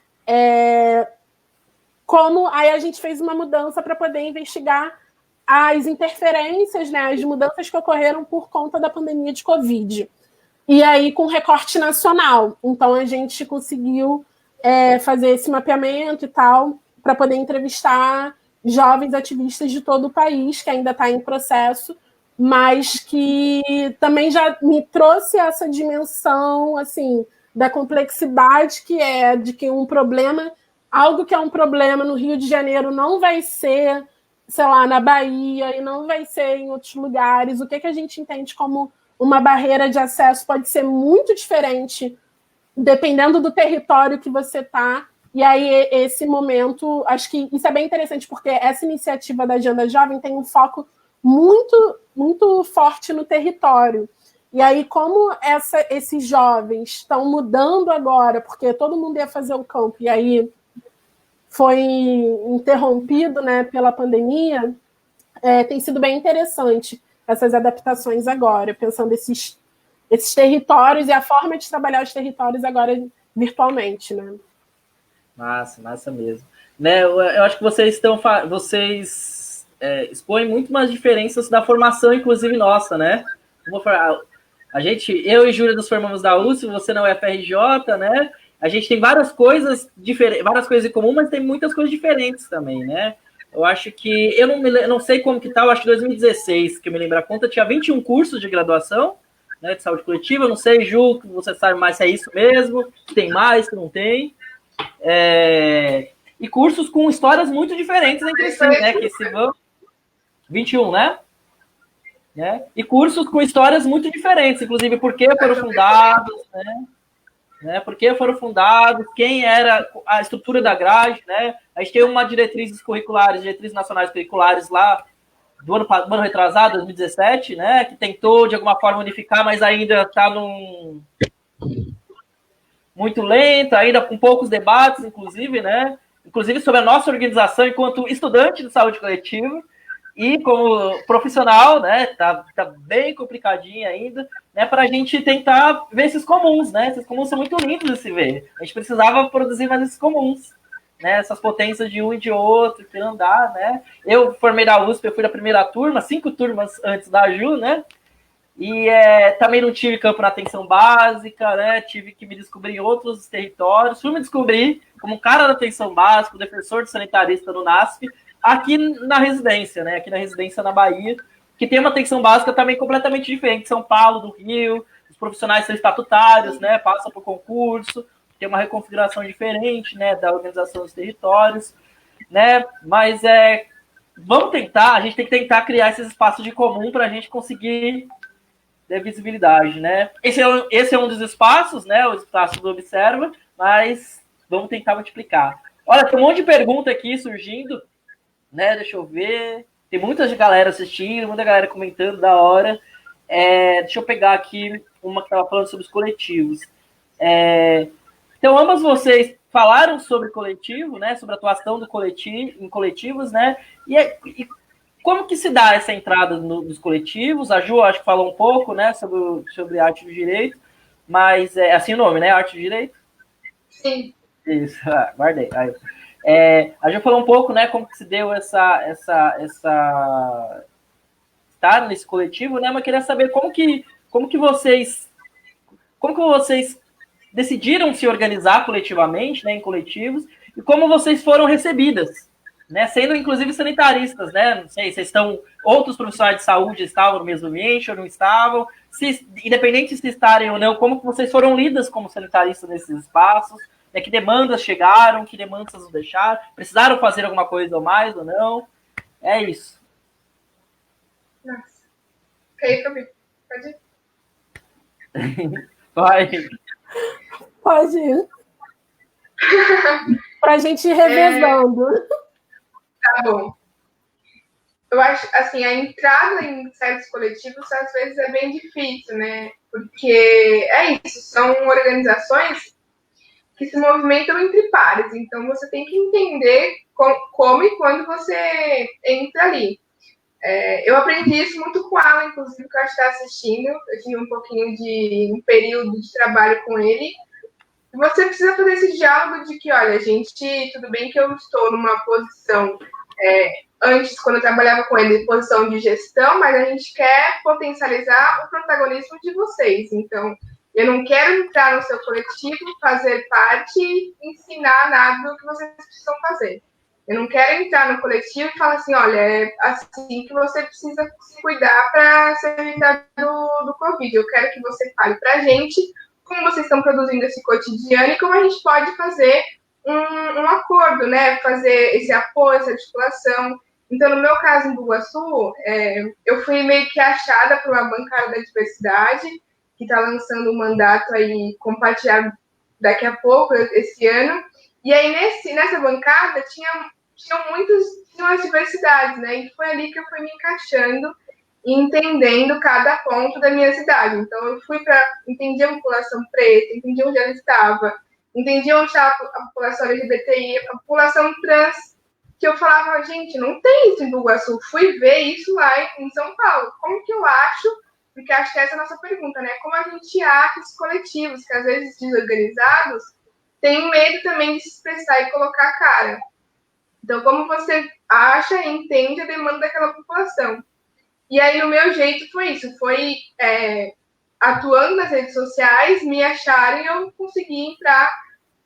como aí a gente fez uma mudança para poder investigar as interferências, né, as mudanças que ocorreram por conta da pandemia de Covid. E aí com recorte nacional. Então a gente conseguiu fazer esse mapeamento e tal, para poder entrevistar jovens ativistas de todo o país, que ainda está em processo, mas que também já me trouxe essa dimensão assim, da complexidade que é de que algo que é um problema no Rio de Janeiro não vai ser, sei lá, na Bahia, e não vai ser em outros lugares. O que a gente entende como uma barreira de acesso pode ser muito diferente, dependendo do território que você está. E aí, esse momento, acho que isso é bem interessante, porque essa iniciativa da Agenda Jovem tem um foco muito, muito forte no território. E aí, como esses jovens estão mudando agora, porque todo mundo ia fazer o campo, e aí foi interrompido, né, pela pandemia, tem sido bem interessante essas adaptações agora, pensando esses territórios e a forma de trabalhar os territórios agora virtualmente, né? Massa mesmo. Né, eu acho que vocês expõem muito mais diferenças da formação, inclusive nossa, né? Eu e Júlia nos formamos da USP, você na UFRJ, né? A gente tem várias coisas em comum, mas tem muitas coisas diferentes também, né? Eu acho que, eu não sei como que tá, eu acho que 2016, que eu me lembro a conta, tinha 21 cursos de graduação, né, de saúde coletiva. Eu não sei, Ju, você sabe mais se é isso mesmo, se tem mais, se não tem. E cursos com histórias muito diferentes entre si, né? Que se vão 21, né? E cursos com histórias muito diferentes, inclusive por que foram fundados, né? Por que foram fundados, quem era a estrutura da grade, né? A gente tem uma diretrizes nacionais curriculares lá do ano retrasado, 2017, né? Que tentou de alguma forma unificar, mas ainda está muito lento, ainda com poucos debates, inclusive, né? Inclusive sobre a nossa organização enquanto estudante de saúde coletiva e como profissional, né? Tá bem complicadinho ainda, né? Para a gente tentar ver esses comuns, né? Esses comuns são muito lindos de se ver. A gente precisava produzir mais esses comuns, né? Essas potências de um e de outro, que andar, né? Eu formei da USP, eu fui da primeira turma, 5 turmas antes da Ju, né? E também não tive campo na atenção básica, né? Tive que me descobrir em outros territórios. Fui me descobrir como cara da atenção básica, defensor de sanitarista no NASP, aqui na residência, né? Aqui na residência na Bahia, que tem uma atenção básica também completamente diferente de São Paulo, do Rio. Os profissionais são estatutários, né? Passam por concurso, tem uma reconfiguração diferente, né? Da organização dos territórios, né? Mas vamos tentar, a gente tem que tentar criar esses espaços de comum para a gente conseguir de visibilidade, né? Esse é um dos espaços, né? O espaço do Observa, mas vamos tentar multiplicar. Olha, tem um monte de pergunta aqui surgindo, né? Deixa eu ver. Tem muita galera assistindo, muita galera comentando, da hora. Deixa eu pegar aqui uma que estava falando sobre os coletivos. Então, ambas vocês falaram sobre coletivo, né? Sobre a atuação do coletivo, em coletivos, né? E como que se dá essa entrada nos coletivos? A Ju, acho que falou um pouco, né, sobre arte do direito, mas é assim o nome, né, arte do direito? Sim. Isso, guardei. Aí. A Ju falou um pouco, né, como que se deu essa estar nesse coletivo, né, mas queria saber como que vocês decidiram se organizar coletivamente, né, em coletivos, e como vocês foram recebidas, né, sendo inclusive sanitaristas, né? Não sei, outros profissionais de saúde estavam no mesmo ambiente ou não estavam, independente de se estarem ou não, como que vocês foram lidas como sanitaristas nesses espaços, né, que demandas chegaram, que demandas não deixaram, precisaram fazer alguma coisa ou mais ou não, é isso. Nossa. Ok, Fabi, pode ir. Vai. Pode ir. Para a gente ir revezando. Tá bom. Eu acho, assim, a entrada em certos coletivos às vezes é bem difícil, né? Porque são organizações que se movimentam entre pares, então você tem que entender como e quando você entra ali. Eu aprendi isso muito com o Alan, inclusive, que eu está assistindo. Eu tive um período de trabalho com ele. E você precisa fazer esse diálogo de que, olha, gente, tudo bem que eu estou numa posição, antes, quando eu trabalhava com ele, posição de gestão, mas a gente quer potencializar o protagonismo de vocês. Então, eu não quero entrar no seu coletivo, fazer parte e ensinar nada do que vocês precisam fazer. Eu não quero entrar no coletivo e falar assim, olha, é assim que você precisa se cuidar para se evitar do Covid. Eu quero que você fale para a gente como vocês estão produzindo esse cotidiano e como a gente pode fazer um acordo, né? Fazer esse apoio, essa articulação. Então, no meu caso, em Bugaçu, eu fui meio que achada por uma bancada da diversidade, que está lançando um mandato aí compartilhado daqui a pouco, esse ano. E aí, nessa bancada, tinham as diversidades, né? E foi ali que eu fui me encaixando. entendendo cada ponto da minha cidade. Então, eu fui para entendi a população preta, entendi onde ela estava, entendi onde estava a população LGBTI, a população trans, que eu falava, gente, não tem isso em Iguaçu. Fui ver isso lá em São Paulo. Como que eu acho? Porque acho que essa é a nossa pergunta, né? Como a gente acha esses coletivos, que às vezes desorganizados, têm medo também de se expressar e colocar a cara. Então, como você acha e entende a demanda daquela população? E aí, o meu jeito foi isso, foi atuando nas redes sociais, me acharem e eu consegui entrar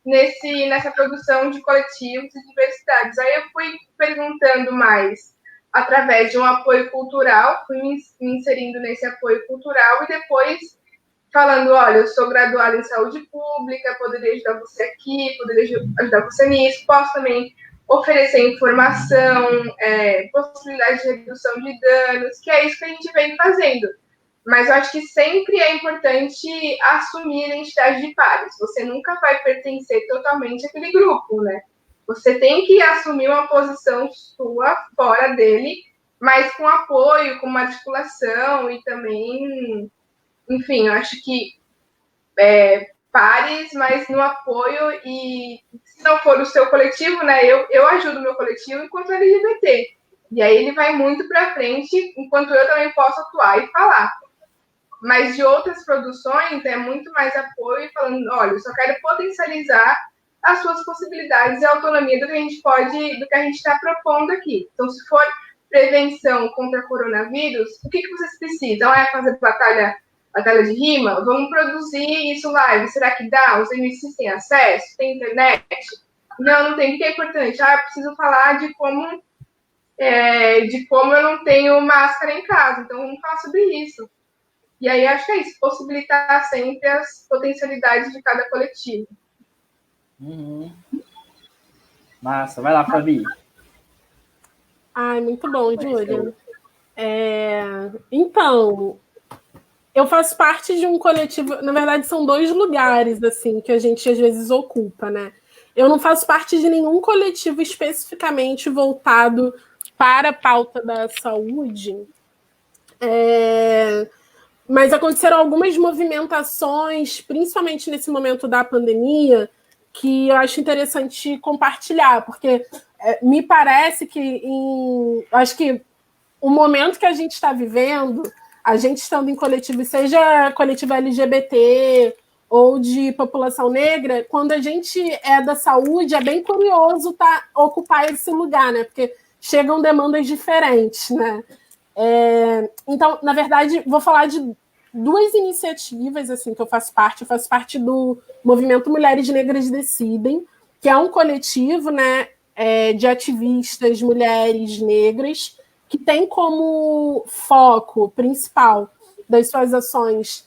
nessa produção de coletivos e diversidades. Aí eu fui perguntando mais através de um apoio cultural, fui me inserindo nesse apoio cultural e depois falando, olha, eu sou graduada em saúde pública, poderia ajudar você aqui, poderia ajudar você nisso, posso também oferecer informação, possibilidade de redução de danos, que é isso que a gente vem fazendo. Mas eu acho que sempre é importante assumir a identidade de pares. Você nunca vai pertencer totalmente àquele grupo, né? Você tem que assumir uma posição sua fora dele, mas com apoio, com uma articulação e também, enfim, eu acho que pares, mas no apoio e se não for o seu coletivo, né? Eu ajudo o meu coletivo enquanto LGBT. E aí ele vai muito para frente, enquanto eu também posso atuar e falar. Mas de outras produções é muito mais apoio falando, olha, eu só quero potencializar as suas possibilidades e autonomia do que a gente está propondo aqui. Então, se for prevenção contra coronavírus, o que vocês precisam? É fazer batalha de rima? Vamos produzir isso live. Será que dá? Os MCs têm acesso? Tem internet? Não tem. O que é importante? Eu preciso falar de como eu não tenho máscara em casa. Então, vamos falar sobre isso. E aí, acho que é isso, possibilitar sempre as potencialidades de cada coletivo. Uhum. Massa, vai lá, Fabi. Ai, muito bom, Júlia. Então, eu faço parte de um coletivo, na verdade, são 2 lugares, assim, que a gente às vezes ocupa, né? Eu não faço parte de nenhum coletivo especificamente voltado para a pauta da saúde, mas aconteceram algumas movimentações, principalmente nesse momento da pandemia, que eu acho interessante compartilhar, porque me parece que acho que o momento que a gente está vivendo, a gente estando em coletivo, seja coletivo LGBT ou de população negra, quando a gente é da saúde, é bem curioso ocupar esse lugar, né? Porque chegam demandas diferentes, né? Então, na verdade, vou falar de 2 iniciativas assim, que eu faço parte. Eu faço parte do Movimento Mulheres Negras Decidem, que é um coletivo, né, de ativistas mulheres negras que tem como foco principal das suas ações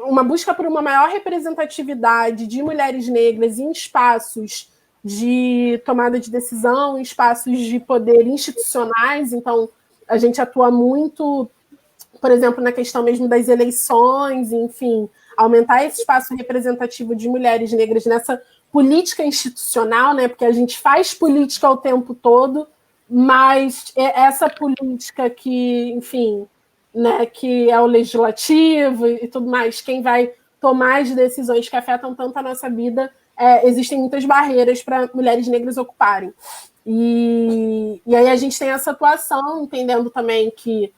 uma busca por uma maior representatividade de mulheres negras em espaços de tomada de decisão, em espaços de poder institucionais. Então, a gente atua muito, por exemplo, na questão mesmo das eleições, enfim, aumentar esse espaço representativo de mulheres negras nessa política institucional, né? Porque a gente faz política o tempo todo, mas essa política que, enfim, né, que é o legislativo e tudo mais, quem vai tomar as decisões que afetam tanto a nossa vida, existem muitas barreiras para mulheres negras ocuparem. E aí a gente tem essa atuação, entendendo também que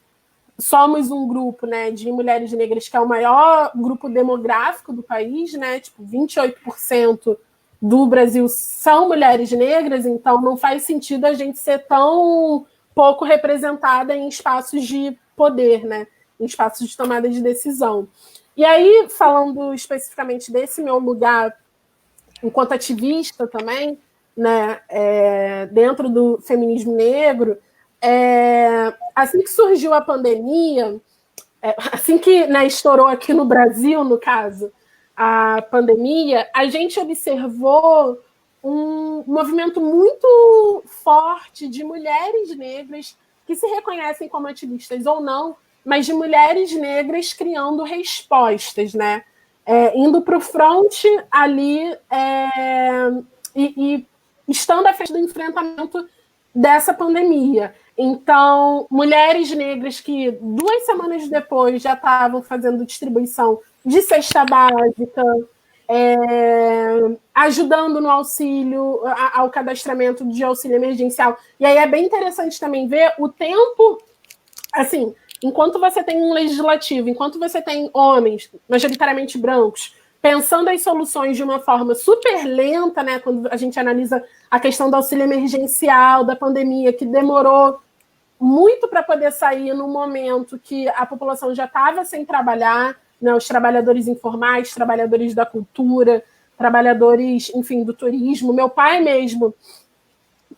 somos um grupo, né, de mulheres negras que é o maior grupo demográfico do país, né, tipo 28% do Brasil são mulheres negras, então não faz sentido a gente ser tão pouco representada em espaços de poder, né, em espaços de tomada de decisão. E aí, falando especificamente desse meu lugar enquanto ativista também, né, dentro do feminismo negro, assim que surgiu a pandemia, assim que, né, estourou aqui no Brasil, no caso, a pandemia, a gente observou um movimento muito forte de mulheres negras que se reconhecem como ativistas ou não, mas de mulheres negras criando respostas, né? Indo para o front ali e estando à frente do enfrentamento dessa pandemia. Então, mulheres negras que 2 semanas depois já estavam fazendo distribuição de cesta básica, ajudando no auxílio, ao cadastramento de auxílio emergencial. E aí é bem interessante também ver o tempo, assim, enquanto você tem um legislativo, enquanto você tem homens, majoritariamente brancos, pensando as soluções de uma forma super lenta, né, quando a gente analisa a questão do auxílio emergencial, da pandemia, que demorou muito para poder sair no momento que a população já estava sem trabalhar, né, os trabalhadores informais, trabalhadores da cultura, trabalhadores, enfim, do turismo. Meu pai mesmo,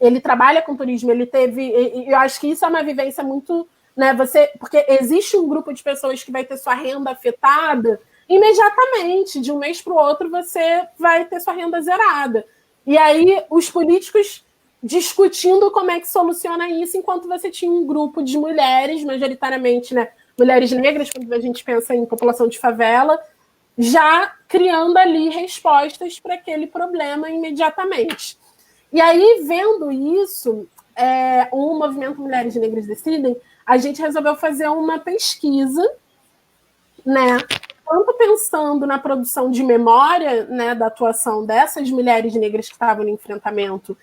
ele trabalha com turismo, ele teve... Eu acho que isso é uma vivência muito... Né, porque existe um grupo de pessoas que vai ter sua renda afetada imediatamente, de um mês para o outro, você vai ter sua renda zerada. E aí, os políticos discutindo como é que soluciona isso, enquanto você tinha um grupo de mulheres, majoritariamente, né, mulheres negras, quando a gente pensa em população de favela, já criando ali respostas para aquele problema imediatamente. E aí, vendo isso, o Movimento Mulheres Negras Decidem, a gente resolveu fazer uma pesquisa, né, tanto pensando na produção de memória, né, da atuação dessas mulheres negras que estavam no enfrentamento,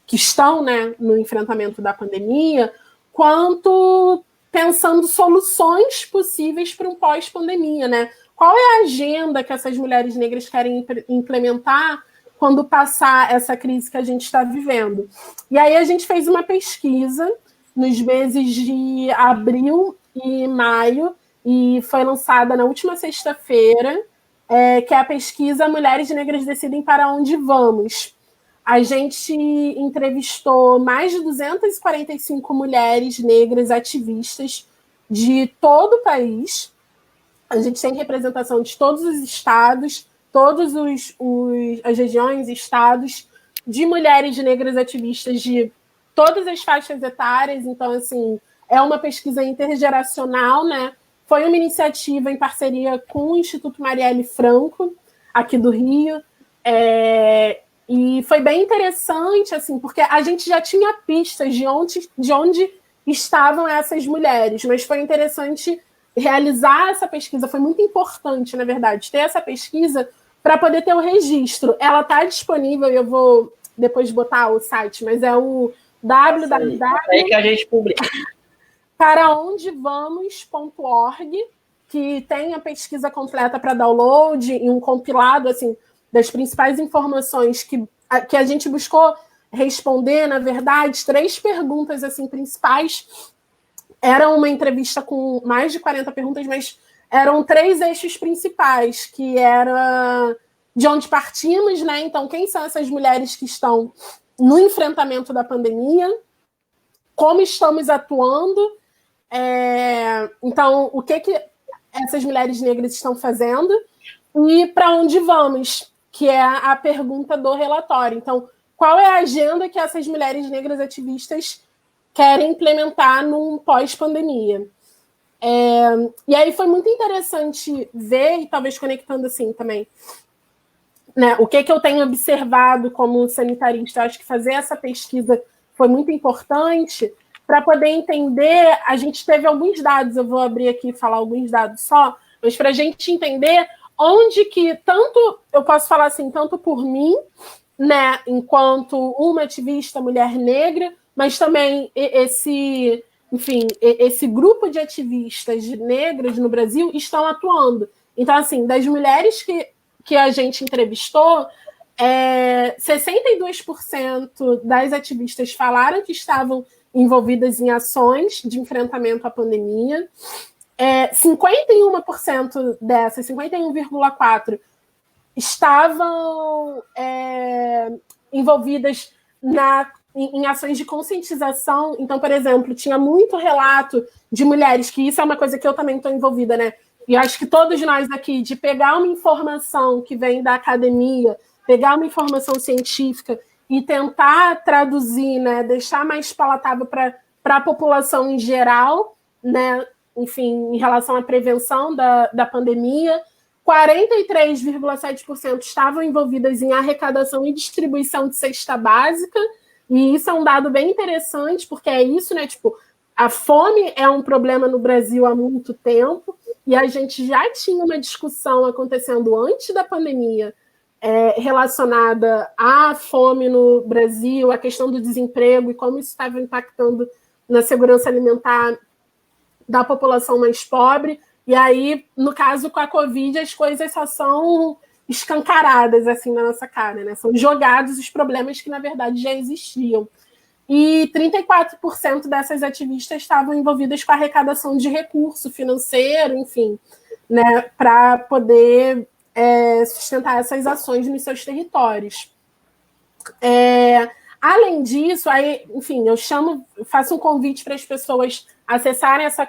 que estão, né, no enfrentamento da pandemia, quanto pensando soluções possíveis para um pós-pandemia, né? Qual é a agenda que essas mulheres negras querem implementar quando passar essa crise que a gente está vivendo? E aí a gente fez uma pesquisa nos meses de abril e maio, e foi lançada na última sexta-feira, que é a pesquisa Mulheres Negras Decidem para Onde Vamos. A gente entrevistou mais de 245 mulheres negras ativistas de todo o país. A gente tem representação de todos os estados, todas as regiões, estados, de mulheres negras ativistas de todas as faixas etárias. Então, assim, é uma pesquisa intergeracional, né? Foi uma iniciativa em parceria com o Instituto Marielle Franco, aqui do Rio, e foi bem interessante, assim, porque a gente já tinha pistas de onde estavam essas mulheres, mas foi interessante realizar essa pesquisa, foi muito importante, na verdade, ter essa pesquisa para poder ter o registro. Ela está disponível, eu vou depois botar o site, mas é o www. Aí que a gente publica. Paraondevamos.org, que tem a pesquisa completa para download e um compilado, assim, das principais informações que a gente buscou responder, na verdade, 3 perguntas assim, principais. Era uma entrevista com mais de 40 perguntas, mas eram 3 eixos principais, que era de onde partimos, né? Então, quem são essas mulheres que estão no enfrentamento da pandemia? Como estamos atuando? Então, o que essas mulheres negras estão fazendo e para onde vamos, que é a pergunta do relatório. Então, qual é a agenda que essas mulheres negras ativistas querem implementar num pós-pandemia? E aí foi muito interessante ver, e talvez conectando assim também, né, o que eu tenho observado como sanitarista. Acho que fazer essa pesquisa foi muito importante para poder entender. A gente teve alguns dados, eu vou abrir aqui e falar alguns dados só, mas para a gente entender onde que, tanto, eu posso falar assim, tanto por mim, né, enquanto uma ativista mulher negra, mas também esse grupo de ativistas negras no Brasil estão atuando. Então, assim, das mulheres que a gente entrevistou, 62% das ativistas falaram que estavam envolvidas em ações de enfrentamento à pandemia. 51% dessas, 51,4%, estavam envolvidas em ações de conscientização. Então, por exemplo, tinha muito relato de mulheres, que isso é uma coisa que eu também estou envolvida, né? E acho que todos nós aqui, de pegar uma informação que vem da academia, pegar uma informação científica e tentar traduzir, né, deixar mais palatável para a população em geral, né, enfim, em relação à prevenção da pandemia. 43,7% estavam envolvidas em arrecadação e distribuição de cesta básica, E isso é um dado bem interessante, porque é isso, né? Tipo, a fome é um problema no Brasil há muito tempo, e a gente já tinha uma discussão acontecendo antes da pandemia relacionada à fome no Brasil, a questão do desemprego e como isso estava impactando na segurança alimentar da população mais pobre. E aí, no caso com a Covid, as coisas só são escancaradas assim na nossa cara, né? São jogados os problemas que, na verdade, já existiam. E 34% dessas ativistas estavam envolvidas com a arrecadação de recurso financeiro, enfim, né, para poder sustentar essas ações nos seus territórios. Além disso, aí, enfim, faço um convite para as pessoas acessarem essa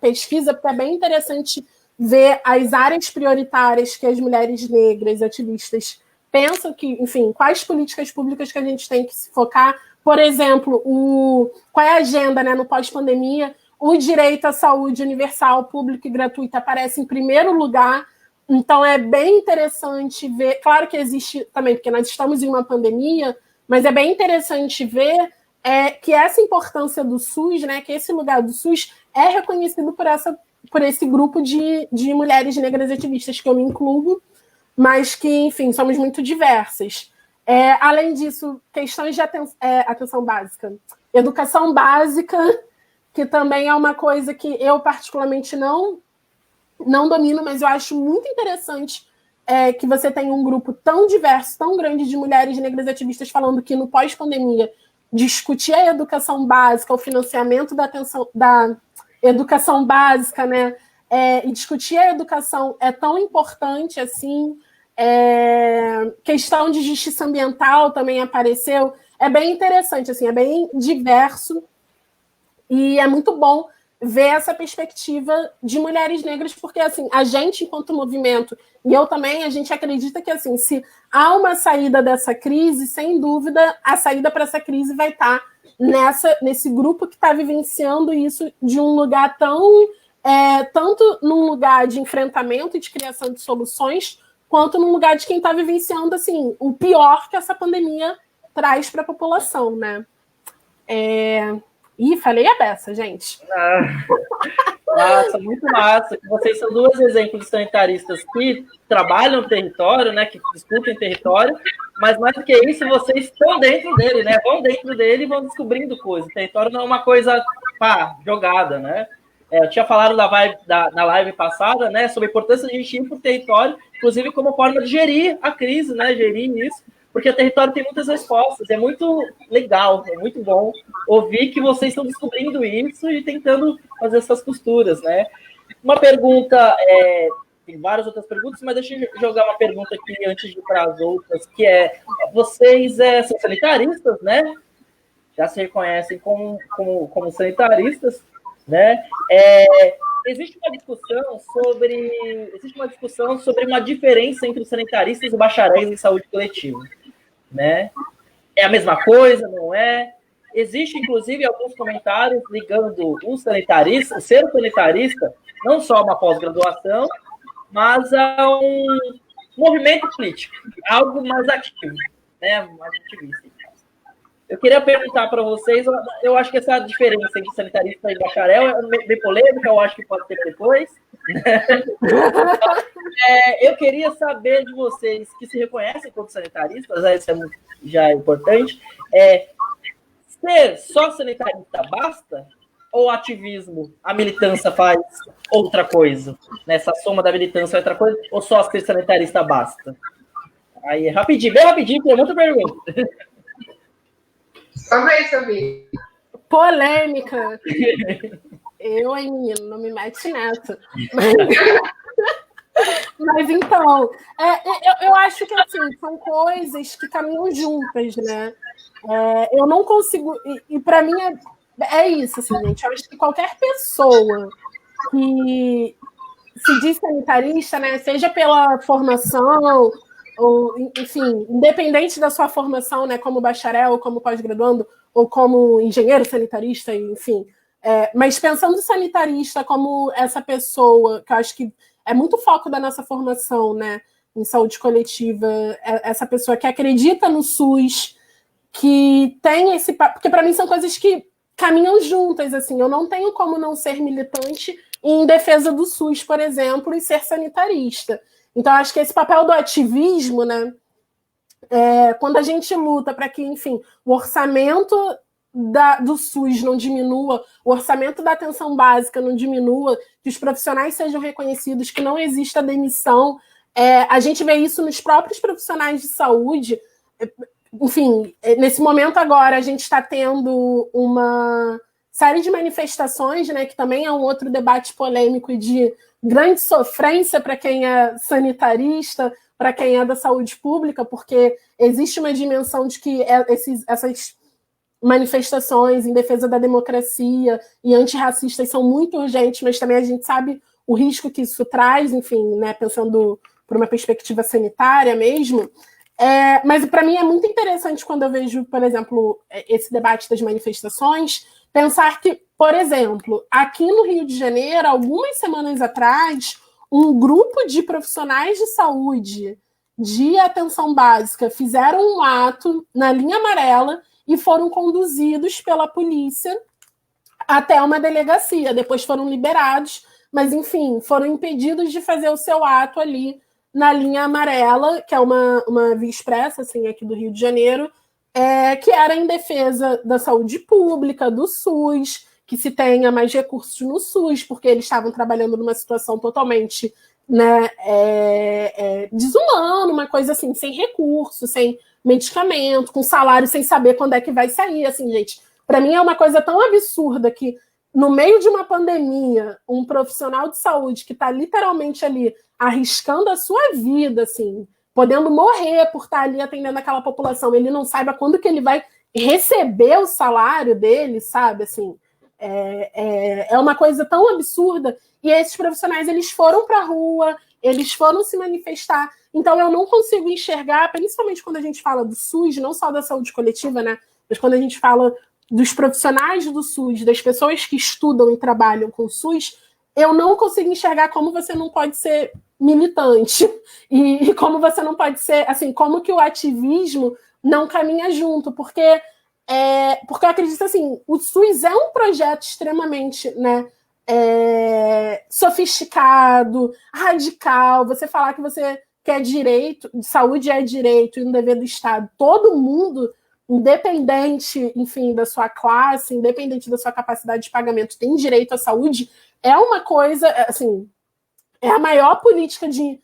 pesquisa, porque é bem interessante ver as áreas prioritárias que as mulheres negras ativistas pensam que, enfim, quais políticas públicas que a gente tem que se focar. Por exemplo, qual é a agenda, né, no pós-pandemia? O direito à saúde universal, pública e gratuita aparece em primeiro lugar. Então, é bem interessante ver. Claro que existe também, porque nós estamos em uma pandemia, mas é bem interessante ver que essa importância do SUS, né, que esse lugar do SUS é reconhecido por esse grupo de mulheres negras ativistas, que eu me incluo, mas que, enfim, somos muito diversas. Além disso, questões de atenção básica. Educação básica, que também é uma coisa que eu particularmente não domino, mas eu acho muito interessante que você tenha um grupo tão diverso, tão grande de mulheres negras ativistas falando que no pós-pandemia discutir a educação básica, o financiamento da educação básica, né, e discutir a educação é tão importante assim. Questão de justiça ambiental também apareceu. É bem interessante, assim, é bem diverso e é muito bom ver essa perspectiva de mulheres negras, porque assim, a gente, enquanto movimento, e eu também, a gente acredita que assim, se há uma saída dessa crise, sem dúvida, a saída para essa crise vai estar nesse grupo que está vivenciando isso de um lugar tanto num lugar de enfrentamento e de criação de soluções, quanto num lugar de quem está vivenciando assim, o pior que essa pandemia traz para a população, né? Ih, falei a beça, gente. Nossa, muito massa. Vocês são duas exemplos de sanitaristas que trabalham no território, né, que discutem território, mas mais do que isso, vocês estão dentro dele, né? Vão dentro dele e vão descobrindo coisas. O território não é uma coisa jogada, né? Eu tinha falado na live passada, né, sobre a importância de a gente ir para o território, inclusive como forma de gerir a crise, né? Gerir isso. Porque o território tem muitas respostas, é muito legal, é muito bom ouvir que vocês estão descobrindo isso e tentando fazer essas costuras, né? Uma pergunta, tem várias outras perguntas, mas deixa eu jogar uma pergunta aqui antes de ir para as outras, que vocês são sanitaristas, né? Já se reconhecem como sanitaristas, né? Existe uma discussão sobre uma diferença entre os sanitaristas e bacharéis em saúde coletiva, né? É a mesma coisa, não é? Existe, inclusive, alguns comentários ligando o ser sanitarista, não só a uma pós-graduação, mas a um movimento político, algo mais ativo, né? Mais ativista. Eu queria perguntar para vocês, eu acho que essa diferença entre sanitarista e bacharel é bem polêmica, eu acho que pode ter depois. Eu queria saber de vocês que se reconhecem como sanitaristas, isso já é importante, ser só sanitarista basta? Ou ativismo, a militância faz outra coisa? Nessa soma da militância é outra coisa? Ou só ser sanitarista basta? Aí, rapidinho, bem rapidinho, tem muita pergunta. Só vez, Sabi. Polêmica. Eu, hein, menino, não me mete nessa. Mas então, eu acho que assim, são coisas que caminham juntas, né? Eu não consigo. E para mim é isso, assim, gente. Eu acho que qualquer pessoa que se diz sanitarista, né, seja pela formação, ou, enfim, independente da sua formação, né, como bacharel, como pós-graduando, ou como engenheiro sanitarista, enfim. Mas pensando sanitarista como essa pessoa, que eu acho que é muito foco da nossa formação, né, em saúde coletiva, essa pessoa que acredita no SUS, que tem esse... Porque para mim são coisas que caminham juntas, assim. Eu não tenho como não ser militante em defesa do SUS, por exemplo, e ser sanitarista. Então, acho que esse papel do ativismo, né, quando a gente luta para que, enfim, o orçamento do SUS não diminua, o orçamento da atenção básica não diminua, que os profissionais sejam reconhecidos, que não exista demissão, a gente vê isso nos próprios profissionais de saúde. Enfim, nesse momento agora a gente está tendo uma série de manifestações, né, que também é um outro debate polêmico e de grande sofrência para quem é sanitarista, para quem é da saúde pública, porque existe uma dimensão de que essas manifestações em defesa da democracia e antirracistas são muito urgentes, mas também a gente sabe o risco que isso traz, enfim, né, pensando por uma perspectiva sanitária mesmo. Mas para mim é muito interessante quando eu vejo, por exemplo, esse debate das manifestações, pensar que, por exemplo, aqui no Rio de Janeiro, algumas semanas atrás, um grupo de profissionais de saúde de atenção básica fizeram um ato na linha amarela e foram conduzidos pela polícia até uma delegacia. Depois foram liberados, mas, enfim, foram impedidos de fazer o seu ato ali na linha amarela, que é uma via expressa, assim, aqui do Rio de Janeiro, que era em defesa da saúde pública, do SUS, que se tenha mais recursos no SUS, porque eles estavam trabalhando numa situação totalmente, né, desumana, uma coisa assim, sem recurso, sem medicamento, com salário sem saber quando é que vai sair, assim, gente. Para mim é uma coisa tão absurda que, no meio de uma pandemia, um profissional de saúde que está literalmente ali arriscando a sua vida, assim, podendo morrer por estar ali atendendo aquela população, ele não saiba quando que ele vai receber o salário dele, sabe, assim, é uma coisa tão absurda, e esses profissionais, eles foram para a rua, eles foram se manifestar, então eu não consigo enxergar, principalmente quando a gente fala do SUS, não só da saúde coletiva, né, mas quando a gente fala dos profissionais do SUS, das pessoas que estudam e trabalham com o SUS, eu não consigo enxergar como você não pode ser militante e como você não pode ser, assim, como que o ativismo não caminha junto, porque eu acredito assim, o SUS é um projeto extremamente, né, sofisticado, radical. Você falar que você quer direito, saúde é direito e um dever do Estado, todo mundo, independente, enfim, da sua classe, independente da sua capacidade de pagamento, tem direito à saúde, é uma coisa, assim, é a maior política de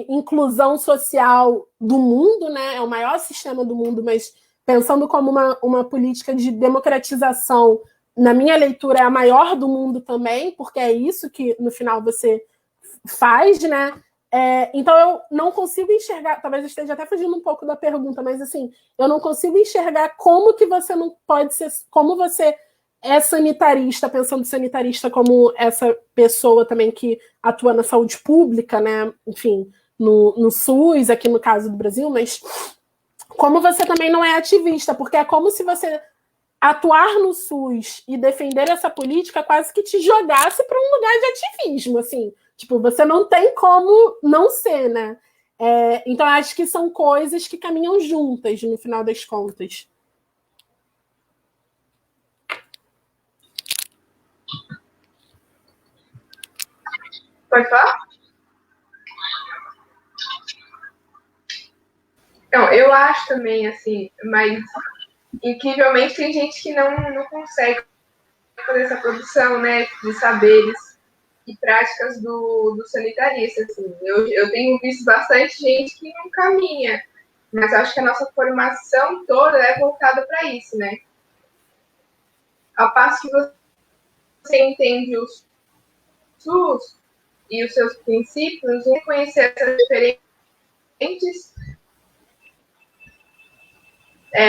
inclusão social do mundo, né? É o maior sistema do mundo, mas pensando como uma política de democratização, na minha leitura, é a maior do mundo também, porque é isso que, no final, você faz, né? Então, eu não consigo enxergar, talvez eu esteja até fugindo um pouco da pergunta, mas, assim, eu não consigo enxergar como que você não pode ser, como você é sanitarista, pensando sanitarista como essa pessoa também que atua na saúde pública, né? Enfim, no SUS, aqui no caso do Brasil, mas como você também não é ativista, porque é como se você atuar no SUS e defender essa política quase que te jogasse para um lugar de ativismo, assim. Tipo, você não tem como não ser, né? Então, acho que são coisas que caminham juntas, no final das contas. Pode falar? Não, eu acho também, assim, mas incrivelmente tem gente que não consegue fazer essa produção, né, de saberes e práticas do sanitarista, assim. Eu tenho visto bastante gente que não caminha, mas acho que a nossa formação toda é voltada para isso, né? Ao passo que você entende o SUS e os seus princípios, reconhecer essas diferentes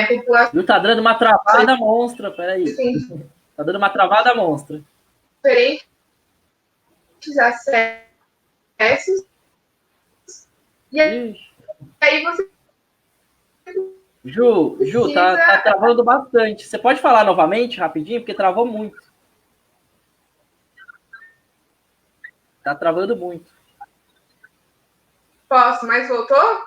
populações. Tá dando uma travada monstra, peraí. Sim. Tá dando uma travada monstra. Diferentes acessos. E aí você. Ju, tá travando bastante. Você pode falar novamente, rapidinho, porque travou muito. Tá travando muito. Posso, mas voltou?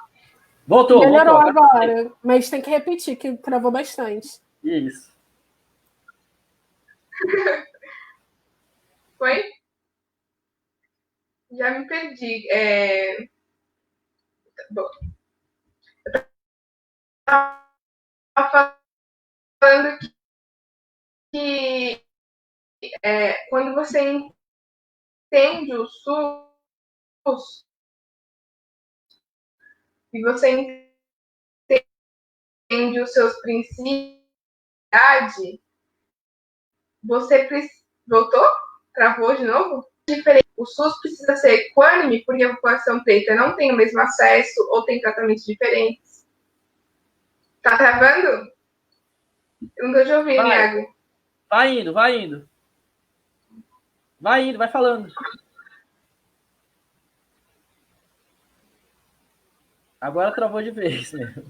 Voltou. Melhorou agora, mas tem que repetir, que travou bastante. Isso. Foi? Já me perdi. Bom, falando que quando você entende o SUS e você entende os seus princípios, você voltou? Travou de novo? O SUS precisa ser equânime porque a população preta não tem o mesmo acesso ou tem tratamentos diferentes. Tá travando? Eu não tô te ouvindo, Iago. Vai indo. Vai falando. Agora travou de vez mesmo.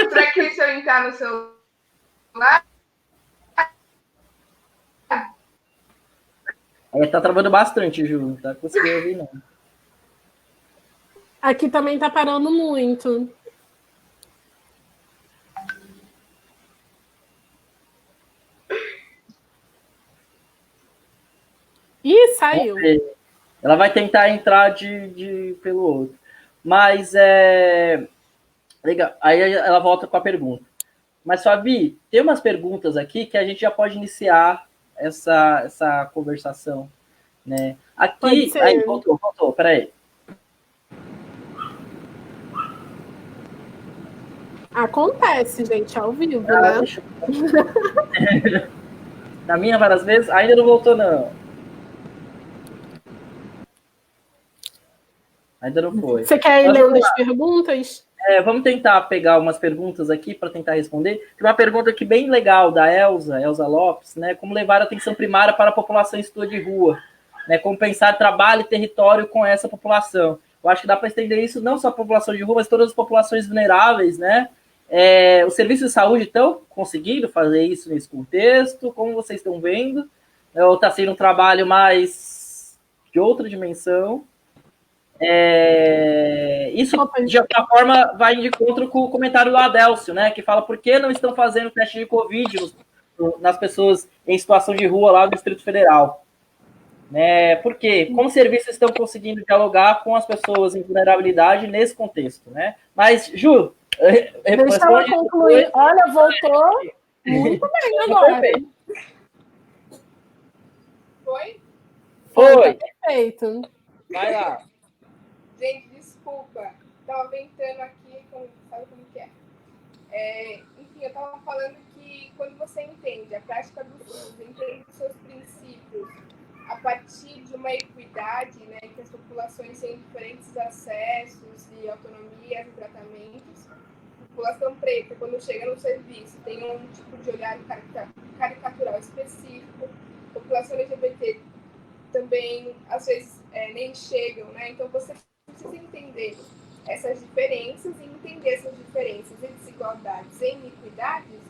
Será que se eu entrar no celular? Tá travando bastante, Ju. Não tá conseguindo ouvir, não. Aqui também tá parando muito. Ih, saiu. Ela vai tentar entrar pelo outro. Mas legal. Aí ela volta com a pergunta. Mas, Fabi, tem umas perguntas aqui que a gente já pode iniciar essa conversação. Né? Aqui. Aí, voltou, peraí. Acontece, gente, ao vivo, né? Deixa Na minha, várias vezes, ainda não voltou, não. Ainda não foi. Você quer ir lendo as perguntas? Vamos tentar pegar umas perguntas aqui para tentar responder. Tem uma pergunta aqui bem legal da Elza Lopes, né? Como levar a atenção primária para a população em situação de rua, né? Como pensar trabalho e território com essa população. Eu acho que dá para estender isso não só a população de rua, mas todas as populações vulneráveis, né? Os serviços de saúde estão conseguindo fazer isso nesse contexto? Como vocês estão vendo? Ou está sendo um trabalho mais de outra dimensão? Isso, de alguma forma, vai de encontro com o comentário do Adélcio, né? Que fala por que não estão fazendo teste de Covid nas pessoas em situação de rua lá no Distrito Federal. Né? Por quê? Como os serviços estão conseguindo dialogar com as pessoas em vulnerabilidade nesse contexto, né? Mas, Ju, deixa ela concluir. Depois. Olha, voltou muito bem agora. Foi? Foi. Tá perfeito. Vai lá. Gente, desculpa. Tava ventando aqui, sabe como que é? Enfim, eu tava falando que quando você entende a prática do SUS, entende os seus princípios, a partir de uma equidade, né, que as populações têm diferentes acessos e autonomias e tratamentos. A população preta, quando chega no serviço, tem um tipo de olhar caricatural específico. A população LGBT também, às vezes, nem chegam, né? Então, você precisa entender essas diferenças e entender essas diferenças e desigualdades e iniquidades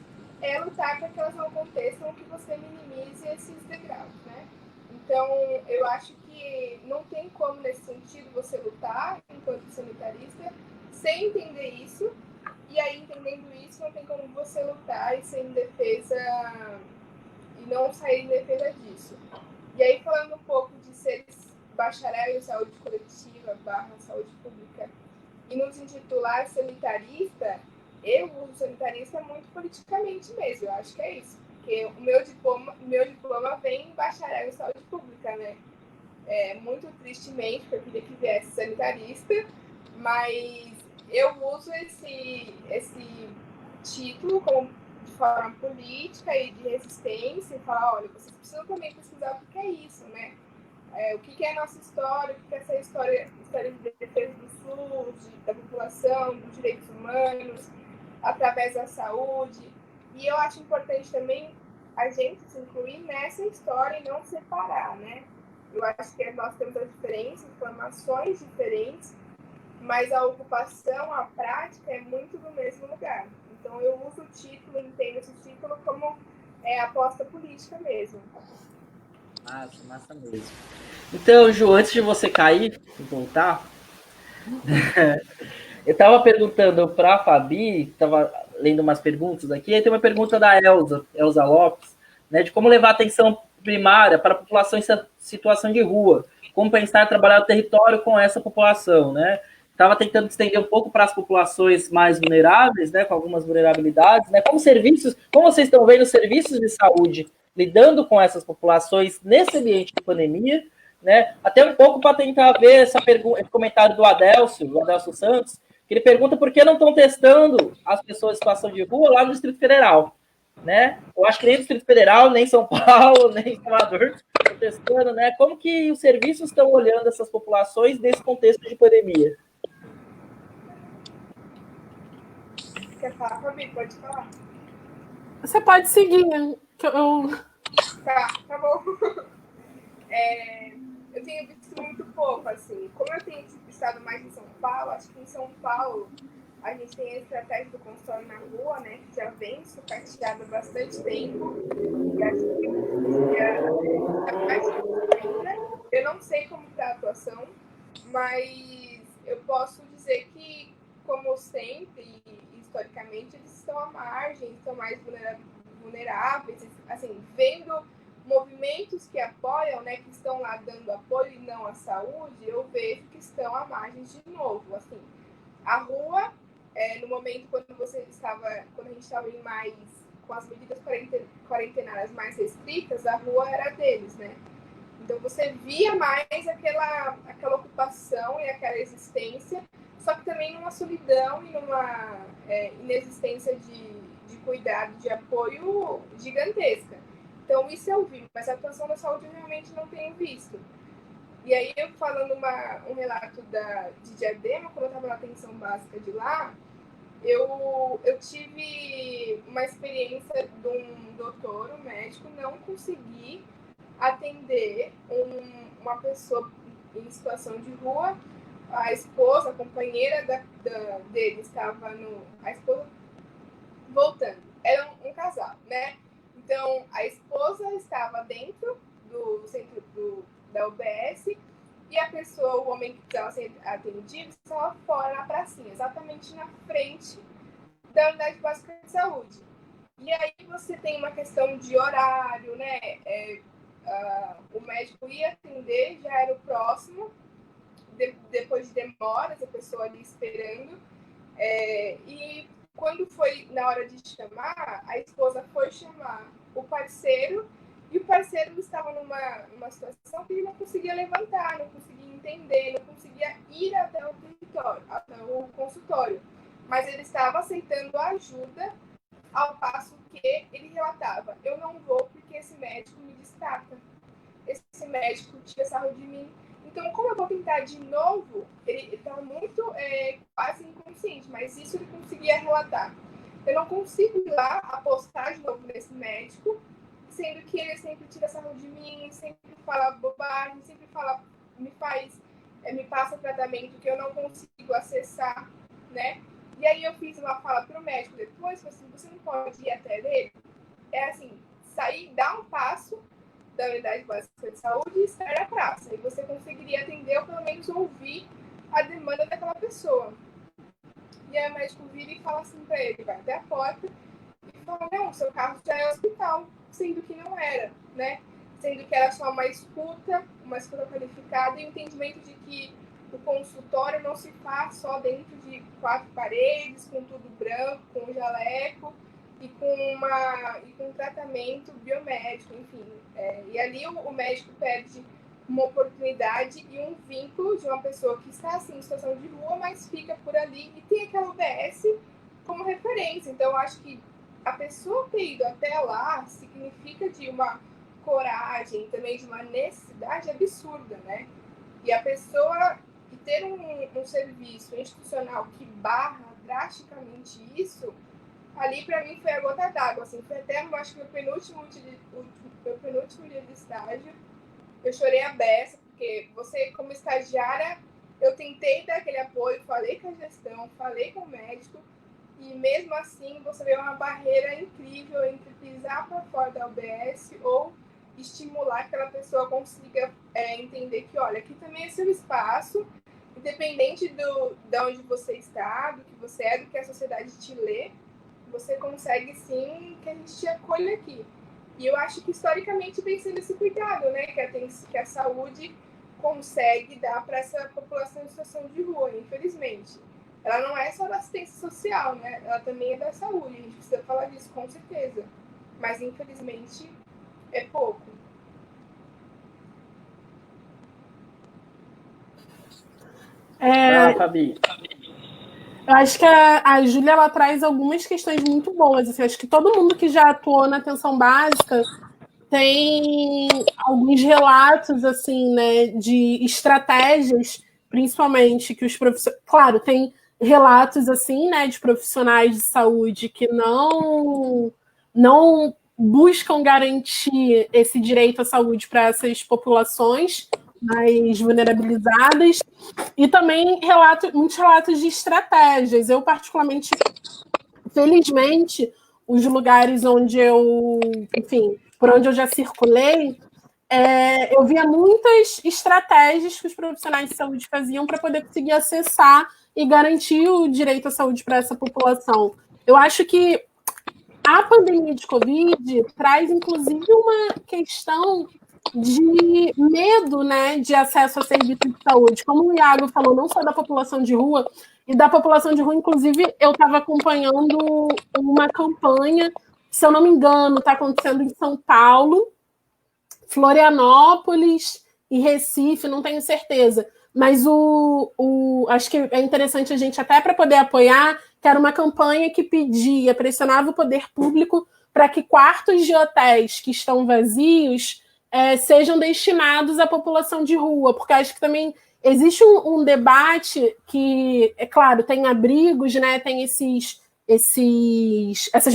lutar para que elas não aconteçam, que você minimize esses degraus, né? Então, eu acho que não tem como, nesse sentido, você lutar enquanto sanitarista sem entender isso, e aí, entendendo isso, não tem como você lutar e ser em defesa e não sair em defesa disso. E aí, falando um pouco de seres bacharel em saúde coletiva / saúde pública e nos intitular sanitarista, eu uso sanitarista muito politicamente mesmo, eu acho que é isso. Porque o meu diploma vem em bacharel em saúde pública, né? Muito tristemente, porque eu queria que viesse sanitarista, mas eu uso esse título como de forma política e de resistência e falar, olha, vocês precisam também pesquisar o que é isso, né? O que é a nossa história, o que é essa história de defesa do SUS, da população, dos direitos humanos, através da saúde. E eu acho importante também a gente se incluir nessa história e não separar, né? Eu acho que nós temos as diferenças, formações diferentes, mas a ocupação, a prática é muito do mesmo lugar. Então eu uso o título, entendo esse título como aposta política mesmo. Massa mesmo. Então, Ju, antes de você cair e voltar, eu estava perguntando para a Fabi, estava lendo umas perguntas aqui, aí tem uma pergunta da Elza Lopes, né, de como levar atenção primária para a população em situação de rua, como pensar em trabalhar o território com essa população, né? Estava tentando estender um pouco para as populações mais vulneráveis, né, com algumas vulnerabilidades, né? Como serviços, como vocês estão vendo os serviços de saúde lidando com essas populações nesse ambiente de pandemia, né? Até um pouco para tentar ver esse comentário do Adelcio Santos, que ele pergunta por que não estão testando as pessoas em situação de rua lá no Distrito Federal, né? Eu acho que nem no Distrito Federal, nem São Paulo, nem Salvador estão testando, né? Como que os serviços estão olhando essas populações nesse contexto de pandemia? Quer falar, Fabi? Pode falar. Você pode seguir, que eu... Tá bom. Eu tenho visto muito pouco, assim. Como eu tenho estado mais em São Paulo, acho que em São Paulo a gente tem a estratégia do consultório na rua, né? Que já vem sucateada há bastante tempo. E acho que ainda. Eu não sei como está a atuação, mas eu posso dizer que, como sempre, historicamente, eles estão à margem, estão mais vulneráveis, assim, vendo movimentos que apoiam, né, que estão lá dando apoio e não à saúde, eu vejo que estão à margem de novo. Assim, a rua, no momento quando a gente estava em mais com as medidas quarentenárias mais restritas, a rua era deles, né? Então você via mais aquela ocupação e aquela existência, só que também numa solidão e numa inexistência de cuidado, de apoio gigantesca. Então isso eu vi, mas a atuação da saúde eu realmente não tenho visto. E aí eu falando um relato de Diadema, quando eu estava na atenção básica de lá, eu tive uma experiência de um doutor, um médico, não consegui atender uma pessoa em situação de rua. A esposa, a companheira dele estava a esposa voltando. Era um casal, né? Então, a esposa estava dentro do centro da UBS e a pessoa, o homem que estava sendo atendido, estava fora na pracinha, exatamente na frente da unidade básica de saúde. E aí você tem uma questão de horário, né? O médico ia atender, já era o próximo, depois de demoras, a pessoa ali esperando. E quando foi na hora de chamar, a esposa foi chamar o parceiro, e o parceiro estava numa situação que ele não conseguia levantar, não conseguia entender, não conseguia ir até o território, até o consultório. Mas ele estava aceitando ajuda, ao passo que ele relatava: eu não vou porque esse médico me distrata, esse médico tira sarro de mim. Então, como eu vou tentar de novo, ele estava muito quase inconsciente, mas isso ele conseguia relatar. Eu não consigo ir lá apostar de novo nesse médico, sendo que ele sempre tira sarro de mim, sempre fala bobagem, sempre fala, me passa tratamento que eu não consigo acessar, né? E aí eu fiz uma fala para o médico depois, assim, você não pode ir até ele? É assim, sair, dar um passo da unidade básica de saúde e sair à praça. E você conseguiria atender ou pelo menos ouvir a demanda daquela pessoa. E aí o médico vira e fala assim para ele, vai até a porta e fala: não, seu carro já é hospital, sendo que não era, né? Sendo que era só uma escuta qualificada e o entendimento de que o consultório não se faz só dentro de 4 paredes, com tudo branco, com jaleco e com um tratamento biomédico, enfim. E ali o médico perde uma oportunidade e um vínculo de uma pessoa que está assim, em situação de rua, mas fica por ali e tem aquela UBS como referência. Então, eu acho que a pessoa ter ido até lá significa de uma coragem, também de uma necessidade absurda, né? E a pessoa ter um serviço institucional que barra drasticamente isso, ali para mim foi a gota d'água, assim, foi até, acho que meu penúltimo dia de estágio, eu chorei a beça, porque você, como estagiária, eu tentei dar aquele apoio, falei com a gestão, falei com o médico, e mesmo assim você vê uma barreira incrível entre pisar para fora da UBS ou estimular que aquela pessoa consiga entender que, olha, aqui também é seu espaço, independente de onde você está, do que você é, do que a sociedade te lê, você consegue sim que a gente te acolha aqui. E eu acho que historicamente vem sendo esse cuidado, né, que a saúde consegue dar para essa população em situação de rua, infelizmente. Ela não é só da assistência social, né? Ela também é da saúde, a gente precisa falar disso, com certeza. Mas, infelizmente, é pouco. Fabi. Eu acho que a Júlia, ela traz algumas questões muito boas. Assim, acho que todo mundo que já atuou na atenção básica tem alguns relatos, assim, né, de estratégias, principalmente, que os profissionais... Claro, tem relatos, assim, né, de profissionais de saúde que não buscam garantir esse direito à saúde para essas populações mais vulnerabilizadas, e também muitos relatos de estratégias. Eu, particularmente, felizmente, os lugares onde por onde eu já circulei, eu via muitas estratégias que os profissionais de saúde faziam para poder conseguir acessar e garantir o direito à saúde para essa população. Eu acho que a pandemia de Covid traz, inclusive, uma questão de medo, né, de acesso a serviços de saúde. Como o Iago falou, não só da população de rua, e da população de rua, inclusive, eu estava acompanhando uma campanha, se eu não me engano, está acontecendo em São Paulo, Florianópolis e Recife, não tenho certeza. Mas acho que é interessante a gente, até para poder apoiar, que era uma campanha que pedia, pressionava o poder público para que quartos de hotéis que estão vazios sejam destinados à população de rua, porque acho que também existe um debate que, é claro, tem abrigos, né, tem essas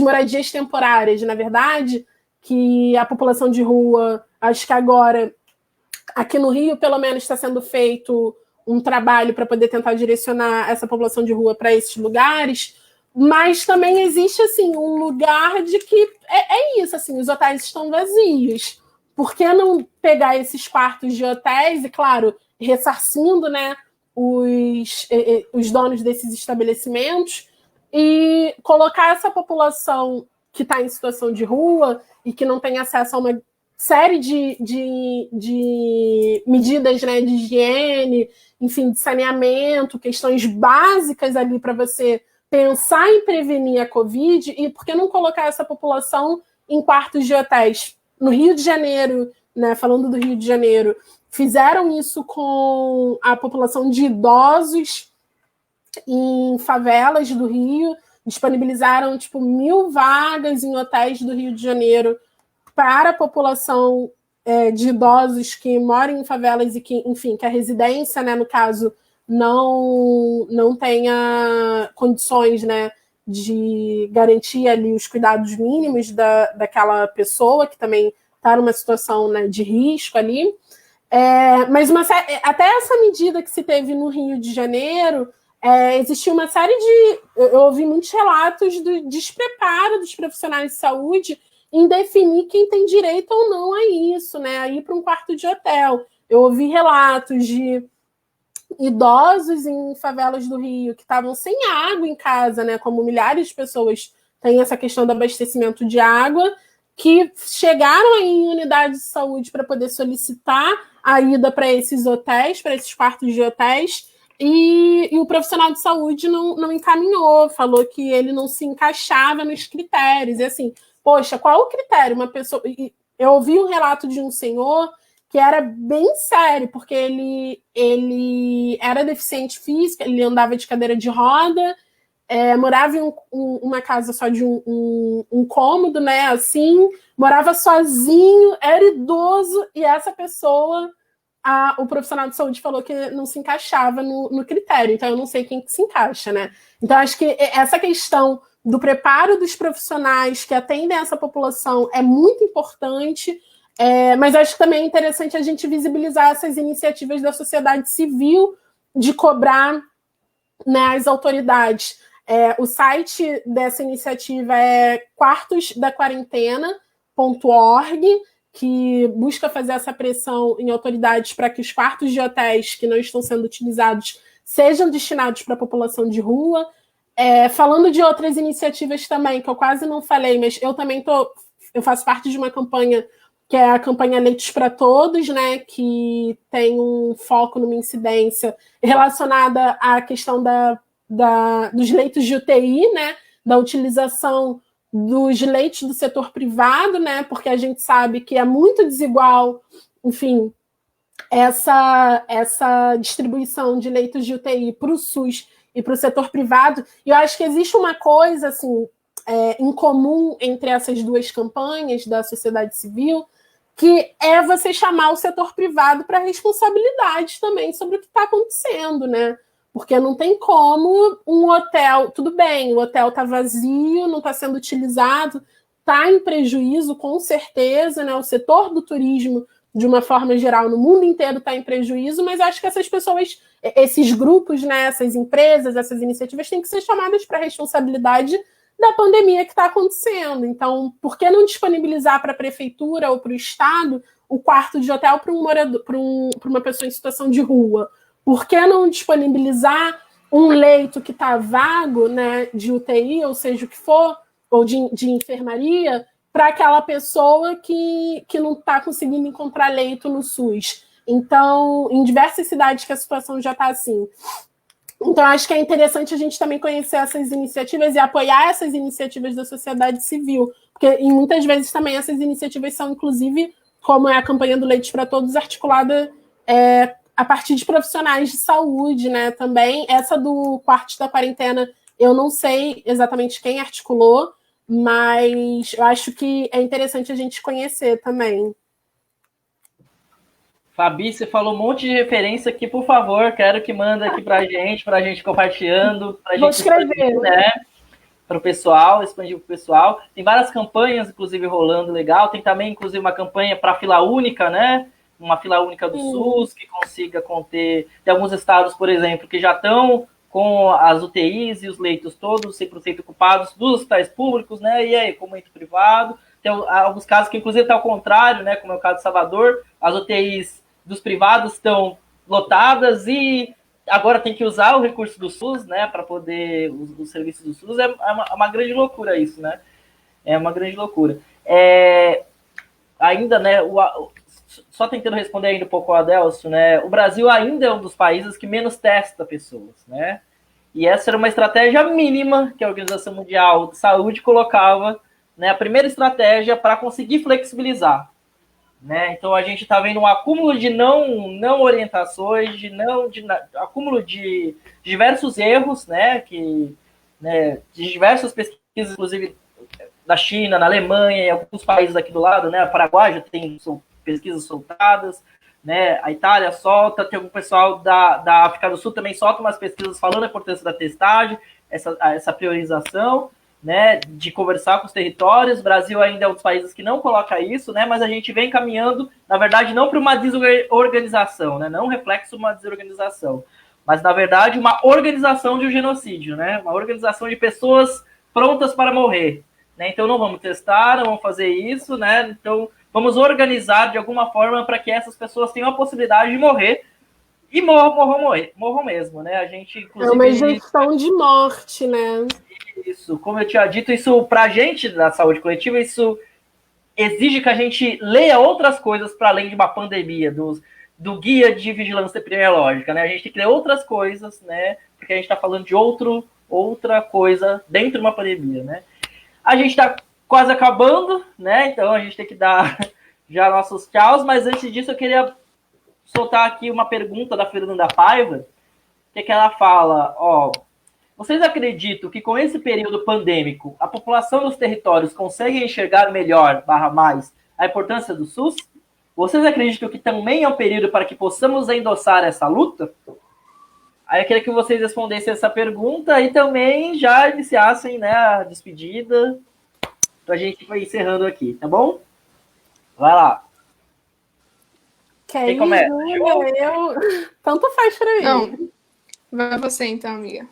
moradias temporárias, na verdade, que a população de rua, acho que agora, aqui no Rio, pelo menos, está sendo feito um trabalho para poder tentar direcionar essa população de rua para esses lugares, mas também existe, assim, um lugar de que é isso, assim, os hotéis estão vazios. Por que não pegar esses quartos de hotéis e, claro, ressarcindo, né, os donos desses estabelecimentos e colocar essa população que está em situação de rua e que não tem acesso a uma série de medidas, né, de higiene, enfim, de saneamento, questões básicas ali para você pensar em prevenir a Covid, e por que não colocar essa população em quartos de hotéis? No Rio de Janeiro, né, falando do Rio de Janeiro, fizeram isso com a população de idosos em favelas do Rio, disponibilizaram 1.000 vagas em hotéis do Rio de Janeiro para a população de idosos que moram em favelas e que, enfim, que a residência, né, no caso, não tenha condições, né, de garantir ali os cuidados mínimos daquela pessoa que também está numa situação, né, de risco ali. Mas até essa medida que se teve no Rio de Janeiro, existiu uma série de... Eu ouvi muitos relatos do despreparo dos profissionais de saúde em definir quem tem direito ou não a isso, né, a ir para um quarto de hotel. Eu ouvi relatos de idosos em favelas do Rio que estavam sem água em casa, né, como milhares de pessoas têm essa questão do abastecimento de água, que chegaram aí em unidades de saúde para poder solicitar a ida para esses hotéis, para esses quartos de hotéis, e o profissional de saúde não encaminhou, falou que ele não se encaixava nos critérios. E assim, poxa, qual o critério? Uma pessoa... Eu ouvi um relato de um senhor que era bem sério, porque ele era deficiente físico, ele andava de cadeira de roda, morava em uma casa só de um cômodo, né, assim, morava sozinho, era idoso, e essa pessoa, o profissional de saúde falou que não se encaixava no critério, então eu não sei quem que se encaixa, né. Então acho que essa questão do preparo dos profissionais que atendem essa população é muito importante, mas acho que também é interessante a gente visibilizar essas iniciativas da sociedade civil de cobrar, né, as autoridades. O site dessa iniciativa é quartosdaquarentena.org, que busca fazer essa pressão em autoridades para que os quartos de hotéis que não estão sendo utilizados sejam destinados para a população de rua. Falando de outras iniciativas também, que eu quase não falei, mas eu faço parte de uma campanha que é a campanha Leitos para Todos, né, que tem um foco numa incidência relacionada à questão dos leitos de UTI, né, da utilização dos leitos do setor privado, né, porque a gente sabe que é muito desigual, enfim, essa distribuição de leitos de UTI para o SUS e para o setor privado. E eu acho que existe uma coisa assim, em comum entre essas duas campanhas da sociedade civil, que é você chamar o setor privado para responsabilidade também sobre o que está acontecendo, né? Porque não tem como um hotel... Tudo bem, o hotel está vazio, não está sendo utilizado, está em prejuízo, com certeza, né? O setor do turismo, de uma forma geral, no mundo inteiro está em prejuízo, mas acho que essas pessoas, esses grupos, né, essas empresas, essas iniciativas têm que ser chamadas para a responsabilidade da pandemia que está acontecendo. Então, por que não disponibilizar para a prefeitura ou para o Estado o quarto de hotel para uma pessoa em situação de rua? Por que não disponibilizar um leito que está vago, né, de UTI, ou seja, o que for, ou de enfermaria, para aquela pessoa que não está conseguindo encontrar leito no SUS? Então, em diversas cidades que a situação já está assim. Então, acho que é interessante a gente também conhecer essas iniciativas e apoiar essas iniciativas da sociedade civil, porque muitas vezes também essas iniciativas são, inclusive, como é a campanha do Leite para Todos, articulada a partir de profissionais de saúde, né? Também essa do quarto da quarentena, eu não sei exatamente quem articulou, mas eu acho que é interessante a gente conhecer também. Fabi, você falou um monte de referência aqui, por favor, quero que manda aqui pra gente compartilhando, pra Vou gente escrever, expandir, né? Para o pessoal, expandir para o pessoal. Tem várias campanhas, inclusive, rolando legal. Tem também, inclusive, uma campanha para fila única, né? Uma fila única do SUS, que consiga conter... Tem alguns estados, por exemplo, que já estão com as UTIs e os leitos todos 100% ocupados dos hospitais públicos, né? E aí, como leito privado. Tem alguns casos que, inclusive, está ao contrário, né? Como é o caso de Salvador. As UTIs dos privados estão lotadas e agora tem que usar o recurso do SUS, né, para poder os serviços do SUS. É uma grande loucura isso, né? É uma grande loucura. Ainda, né, só tentando responder ainda um pouco ao Adelso, né, o Brasil ainda é um dos países que menos testa pessoas, né? E essa era uma estratégia mínima que a Organização Mundial de Saúde colocava, né, a primeira estratégia para conseguir flexibilizar. Né? Então a gente está vendo um acúmulo de não orientações, acúmulo de diversos erros, né? De diversas pesquisas, inclusive da China, na Alemanha e alguns países aqui do lado, né? A Paraguai já tem pesquisas soltadas, né? A Itália solta, tem algum pessoal da África do Sul também solta umas pesquisas falando da importância da testagem, essa priorização, né, de conversar com os territórios. O Brasil ainda é um dos países que não coloca isso, né, mas a gente vem caminhando, na verdade, não para uma desorganização, né, não reflexo de uma desorganização, mas, na verdade, uma organização de um genocídio, né, uma organização de pessoas prontas para morrer. Né, então, não vamos testar, não vamos fazer isso, né, então, vamos organizar de alguma forma para que essas pessoas tenham a possibilidade de morrer e morram mesmo, né, a gente, inclusive... É uma gestão de morte, né? Isso, como eu tinha dito, isso para a gente da saúde coletiva, isso exige que a gente leia outras coisas para além de uma pandemia, do guia de vigilância epidemiológica, né? A gente tem que ler outras coisas, né? Porque a gente está falando de outra coisa dentro de uma pandemia, né? A gente está quase acabando, né? Então a gente tem que dar já nossos tchauz, mas antes disso eu queria soltar aqui uma pergunta da Fernanda Paiva, que ela fala, vocês acreditam que com esse período pandêmico, a população dos territórios consegue enxergar melhor, mais, a importância do SUS? Vocês acreditam que também é um período para que possamos endossar essa luta? Aí eu queria que vocês respondessem essa pergunta e também já iniciassem, né, a despedida, para a gente ir encerrando aqui, tá bom? Vai lá. Quem começa? Eu... Tanto faz para mim. Não, vai você então, amiga.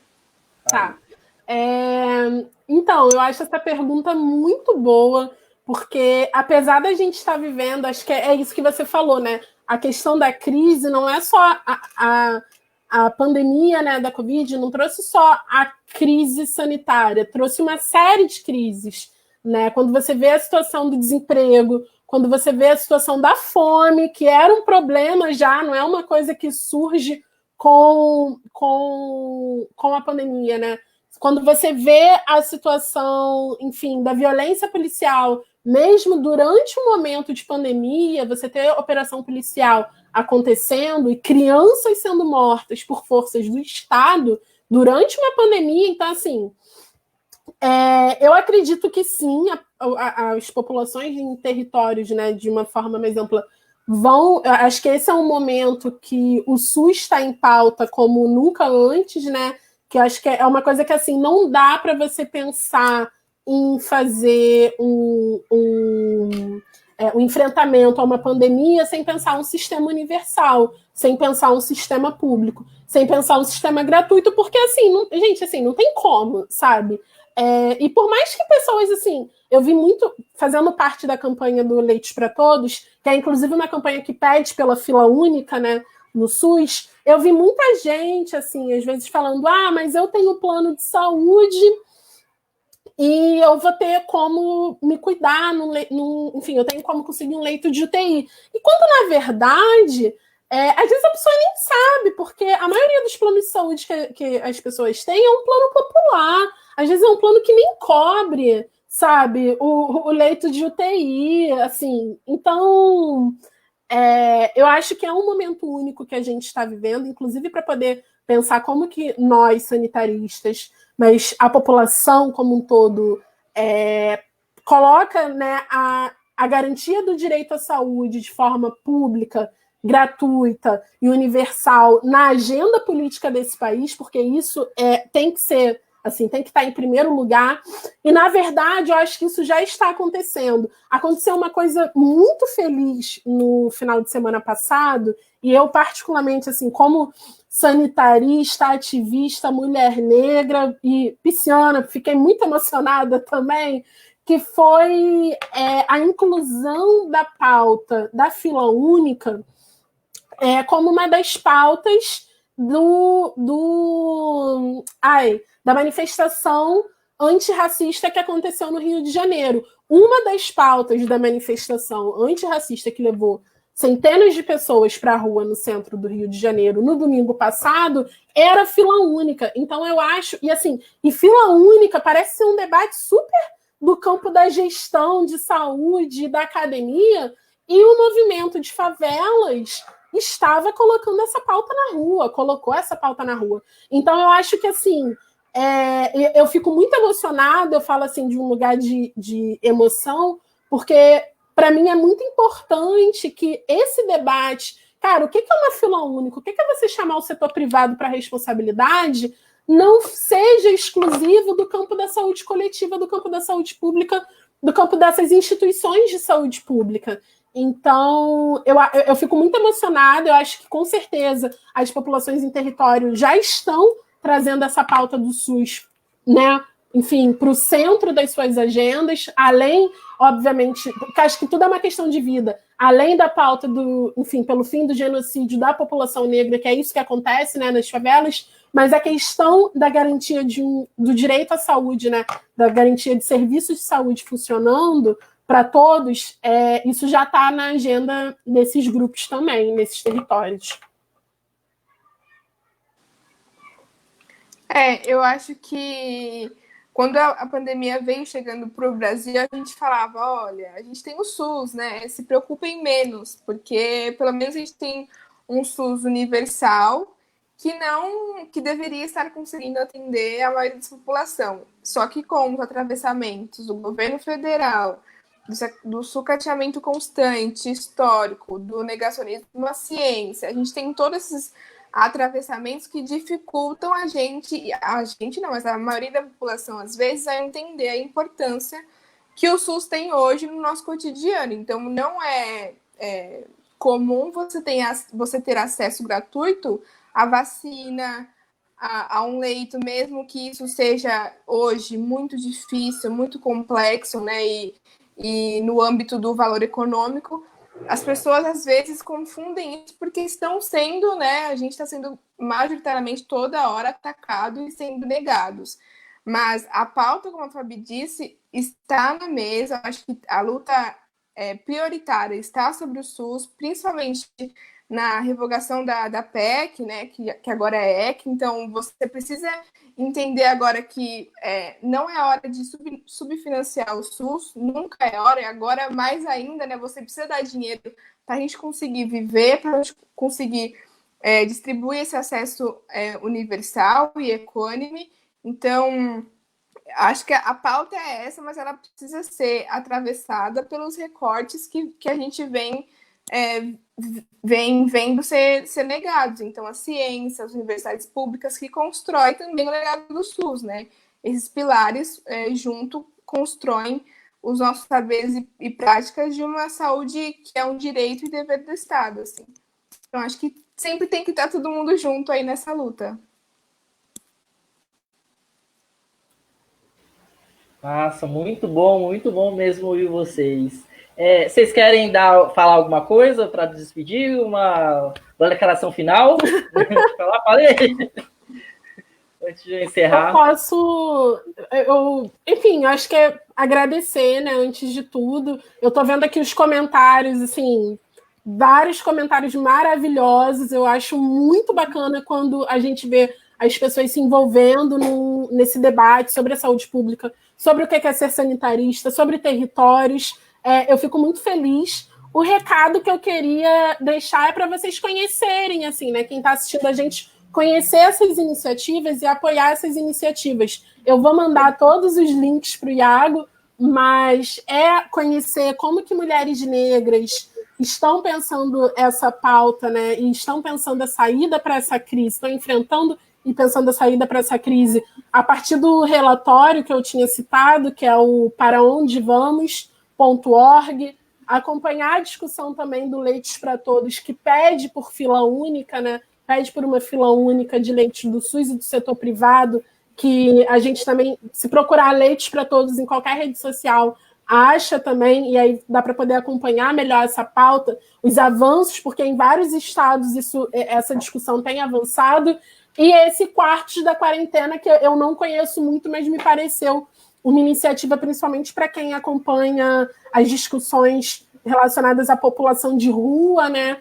Tá. Então, eu acho essa pergunta muito boa, Porque, apesar da gente estar vivendo, acho que é isso que você falou, né? A questão da crise não é só a pandemia, né, da Covid, não trouxe só a crise sanitária, trouxe uma série de crises, né? Quando você vê a situação do desemprego, quando você vê a situação da fome, que era um problema já, não é uma coisa que surge com a pandemia, né? Quando você vê a situação, enfim, da violência policial, mesmo durante um momento de pandemia, você ter operação policial acontecendo e crianças sendo mortas por forças do Estado durante uma pandemia, então, assim, eu acredito que sim, as populações em territórios, né, de uma forma mais ampla, acho que esse é um momento que o SUS está em pauta como nunca antes, né? Que eu acho que é uma coisa que assim não dá para você pensar em fazer um enfrentamento a uma pandemia sem pensar um sistema universal, sem pensar um sistema público, sem pensar um sistema gratuito, porque assim, gente, assim, não tem como, sabe? E por mais que pessoas, assim, eu vi muito, fazendo parte da campanha do Leite para Todos, que é inclusive uma campanha que pede pela fila única, né, no SUS, eu vi muita gente, assim, às vezes falando, mas eu tenho plano de saúde e eu vou ter como me cuidar, enfim, eu tenho como conseguir um leito de UTI. E quando, na verdade, às vezes a pessoa nem sabe, porque a maioria dos planos de saúde que as pessoas têm é um plano popular, às vezes é um plano que nem cobre, sabe, o leito de UTI, assim. Então, eu acho que é um momento único que a gente está vivendo, inclusive para poder pensar como que nós, sanitaristas, mas a população como um todo, coloca, né, a garantia do direito à saúde de forma pública, gratuita e universal na agenda política desse país, porque isso tem que ser, assim, tem que estar em primeiro lugar. E, na verdade, eu acho que isso já está acontecendo. Aconteceu uma coisa muito feliz no final de semana passado, e eu, particularmente, assim, como sanitarista, ativista, mulher negra e pisciana, fiquei muito emocionada também, que foi a inclusão da pauta da fila única como uma das pautas da manifestação antirracista que aconteceu no Rio de Janeiro. Uma das pautas da manifestação antirracista que levou centenas de pessoas para a rua no centro do Rio de Janeiro no domingo passado era fila única. Então eu acho, e fila única parece ser um debate super do campo da gestão de saúde, da academia, e o movimento de favelas estava colocando essa pauta na rua, colocou essa pauta na rua. Então eu acho que assim, eu fico muito emocionada, eu falo assim de um lugar de emoção, porque para mim é muito importante que esse debate, cara, o que é uma fila única? O que é você chamar o setor privado para responsabilidade? Não seja exclusivo do campo da saúde coletiva, do campo da saúde pública, do campo dessas instituições de saúde pública. Então, eu fico muito emocionada, eu acho que, com certeza, as populações em território já estão trazendo essa pauta do SUS, né, enfim, para o centro das suas agendas, além, obviamente, porque acho que tudo é uma questão de vida, além da pauta pelo fim do genocídio da população negra, que é isso que acontece, né, nas favelas, mas a questão da garantia do direito à saúde, né, da garantia de serviços de saúde funcionando para todos, isso já está na agenda desses grupos também, nesses territórios. Eu acho que quando a pandemia veio chegando para o Brasil, a gente falava, olha, a gente tem o SUS, né? Se preocupem menos, porque pelo menos a gente tem um SUS universal que deveria estar conseguindo atender a maioria da população. Só que com os atravessamentos do governo federal, do sucateamento constante, histórico, do negacionismo à ciência, a gente tem todos esses atravessamentos que dificultam a gente não, mas a maioria da população, às vezes, a entender a importância que o SUS tem hoje no nosso cotidiano. Então, não é comum você ter acesso gratuito à vacina, a um leito, mesmo que isso seja hoje muito difícil, muito complexo, né? e no âmbito do valor econômico, as pessoas às vezes confundem isso porque estão sendo, né? A gente está sendo majoritariamente toda hora atacado e sendo negados. Mas a pauta, como a Fabi disse, está na mesa. Acho que a luta prioritária está sobre o SUS, principalmente na revogação da PEC, né, que agora é EC. Então, você precisa entender agora que não é hora de subfinanciar o SUS, nunca é hora, e agora mais ainda, né, você precisa dar dinheiro para a gente conseguir viver, para a gente conseguir distribuir esse acesso universal e equânime. Então, acho que a pauta é essa, mas ela precisa ser atravessada pelos recortes que a gente vem vendo ser negados. Então, a ciência, as universidades públicas que constroem também o legado do SUS, né? Esses pilares junto constroem os nossos saberes e práticas de uma saúde que é um direito e dever do Estado, assim. Então, acho que sempre tem que estar todo mundo junto aí nessa luta. Nossa, muito bom mesmo ouvir vocês. Vocês querem falar alguma coisa para despedir? Uma declaração final? Falei. Antes de encerrar. Eu posso. Enfim, acho que é agradecer, né? Antes de tudo. Eu estou vendo aqui os comentários, assim, vários comentários maravilhosos. Eu acho muito bacana quando a gente vê as pessoas se envolvendo nesse debate sobre a saúde pública, sobre o que é ser sanitarista, sobre territórios. Eu fico muito feliz. O recado que eu queria deixar é para vocês conhecerem, assim, né? Quem está assistindo a gente conhecer essas iniciativas e apoiar essas iniciativas. Eu vou mandar todos os links para o Iago, mas conhecer como que mulheres negras estão pensando essa pauta, né? E estão pensando a saída para essa crise, estão enfrentando e pensando a saída para essa crise a partir do relatório que eu tinha citado, que é o paraondevamos.org, acompanhar a discussão também do Leites para Todos, que pede por fila única, né? Pede por uma fila única de leitos do SUS e do setor privado, que a gente também, se procurar Leitos para Todos em qualquer rede social, acha também, e aí dá para poder acompanhar melhor essa pauta, os avanços, porque em vários estados essa discussão tem avançado, e esse Quartos da Quarentena, que eu não conheço muito, mas me pareceu uma iniciativa principalmente para quem acompanha as discussões relacionadas à população de rua, né?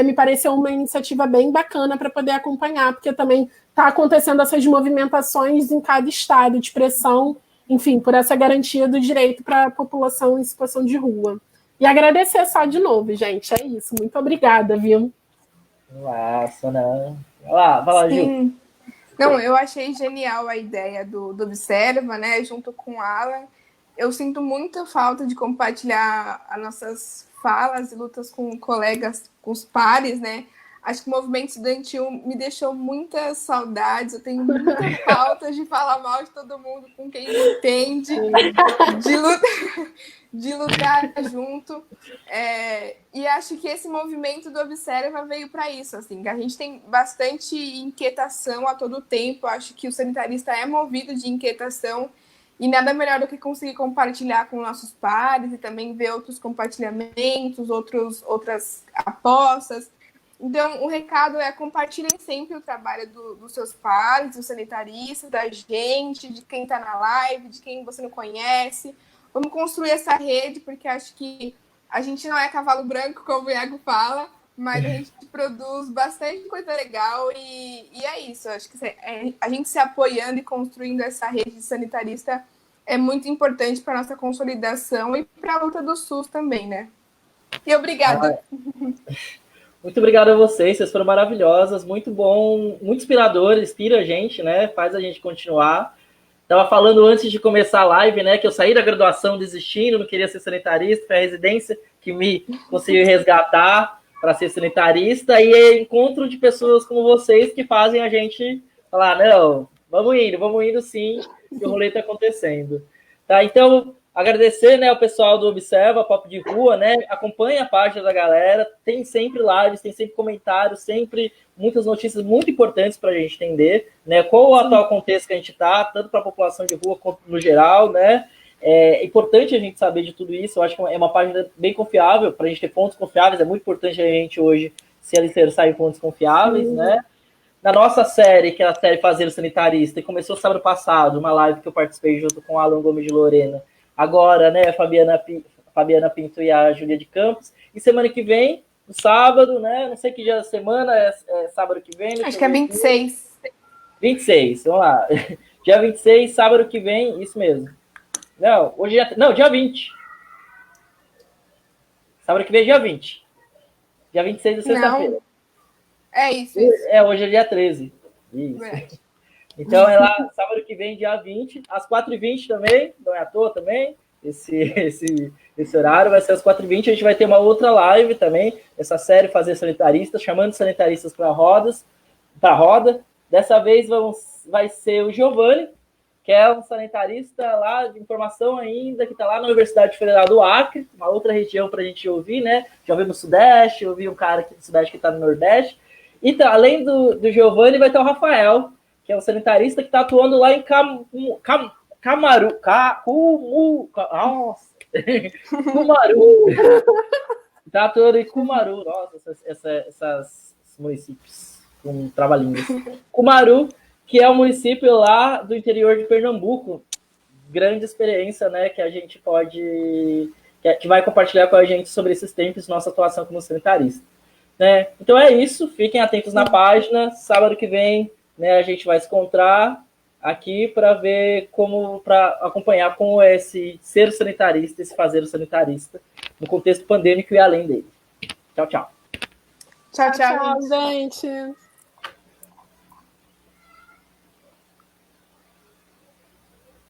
Me pareceu uma iniciativa bem bacana para poder acompanhar, porque também está acontecendo essas movimentações em cada estado de pressão, enfim, por essa garantia do direito para a população em situação de rua. E agradecer só de novo, gente, é isso. Muito obrigada, viu? Nossa, não. Vai lá, Gil. Não, eu achei genial a ideia do Observa, né, junto com o Alan. Eu sinto muita falta de compartilhar as nossas falas e lutas com colegas, com os pares, né? Acho que o movimento estudantil me deixou muitas saudades. Eu tenho muita falta de falar mal de todo mundo com quem me entende, de lutar junto. E acho que esse movimento do Observa veio para isso. Assim, a gente tem bastante inquietação a todo tempo. Acho que o sanitarista é movido de inquietação. E nada melhor do que conseguir compartilhar com nossos pares e também ver outros compartilhamentos, outras apostas. Então, o recado é: compartilhem sempre o trabalho dos seus pares, dos sanitaristas, da gente, de quem está na live, de quem você não conhece. Vamos construir essa rede, porque acho que a gente não é cavalo branco, como o Iago fala, mas a gente produz bastante coisa legal e é isso. Acho que a gente se apoiando e construindo essa rede sanitarista é muito importante para a nossa consolidação e para a luta do SUS também, né? E obrigada. Muito obrigado a vocês foram maravilhosas, muito bom, muito inspirador, inspira a gente, né? Faz a gente continuar. Estava falando antes de começar a live, né, que eu saí da graduação desistindo, não queria ser sanitarista, foi a residência que me conseguiu resgatar para ser sanitarista, e é encontro de pessoas como vocês que fazem a gente falar: não, vamos indo sim, que o rolê está acontecendo. Tá, então, agradecer, né, ao pessoal do Observa, Pop de Rua, né, acompanha a página da galera, tem sempre lives, tem sempre comentários, sempre muitas notícias muito importantes para a gente entender, né, qual o atual contexto que a gente está, tanto para a população de rua quanto no geral, né, É importante a gente saber de tudo isso. Eu acho que é uma página bem confiável, para a gente ter fontes confiáveis. É muito importante a gente hoje se alicerçar em fontes confiáveis, né? Na nossa série, que é a série Fazer o Sanitarista, e começou sábado passado, uma live que eu participei junto com o Alan Gomes de Lorena. Agora, né, a Fabiana Pinto e a Júlia de Campos. E semana que vem, no sábado, né? Não sei que dia da semana, é sábado que vem. Acho que é 26. 26, vamos lá. Dia 26, sábado que vem, isso mesmo. Não, hoje é. Não, dia 20. Sábado que vem é dia 20. Dia 26 é sexta-feira. É isso. Hoje é dia 13. Isso. Então é lá, sábado que vem, dia 20, às 4h20 também, não é à toa também. Esse horário vai ser às 4h20. A gente vai ter uma outra live também, essa série Fazer Sanitaristas, chamando sanitaristas para a roda. Dessa vez vai ser o Giovanni, que é um sanitarista lá de informação ainda, que está lá na Universidade Federal do Acre, uma outra região para a gente ouvir, né? Já ouvi no Sudeste, ouvi um cara aqui do Sudeste que está no Nordeste. E além do Giovanni, vai ter o Rafael, que é um sanitarista que está atuando lá em Cumaru. Está atuando em Cumaru. Nossa, esses municípios com trava-línguas. Cumaru, que é um município lá do interior de Pernambuco. Grande experiência, né, que a gente pode... que vai compartilhar com a gente sobre esses tempos, nossa atuação como sanitarista. Né? Então é isso, fiquem atentos na página. Sábado que vem, né, a gente vai se encontrar aqui para ver para acompanhar como é esse ser sanitarista, esse fazer o sanitarista no contexto pandêmico e além dele. Tchau, tchau. Tchau, Gente.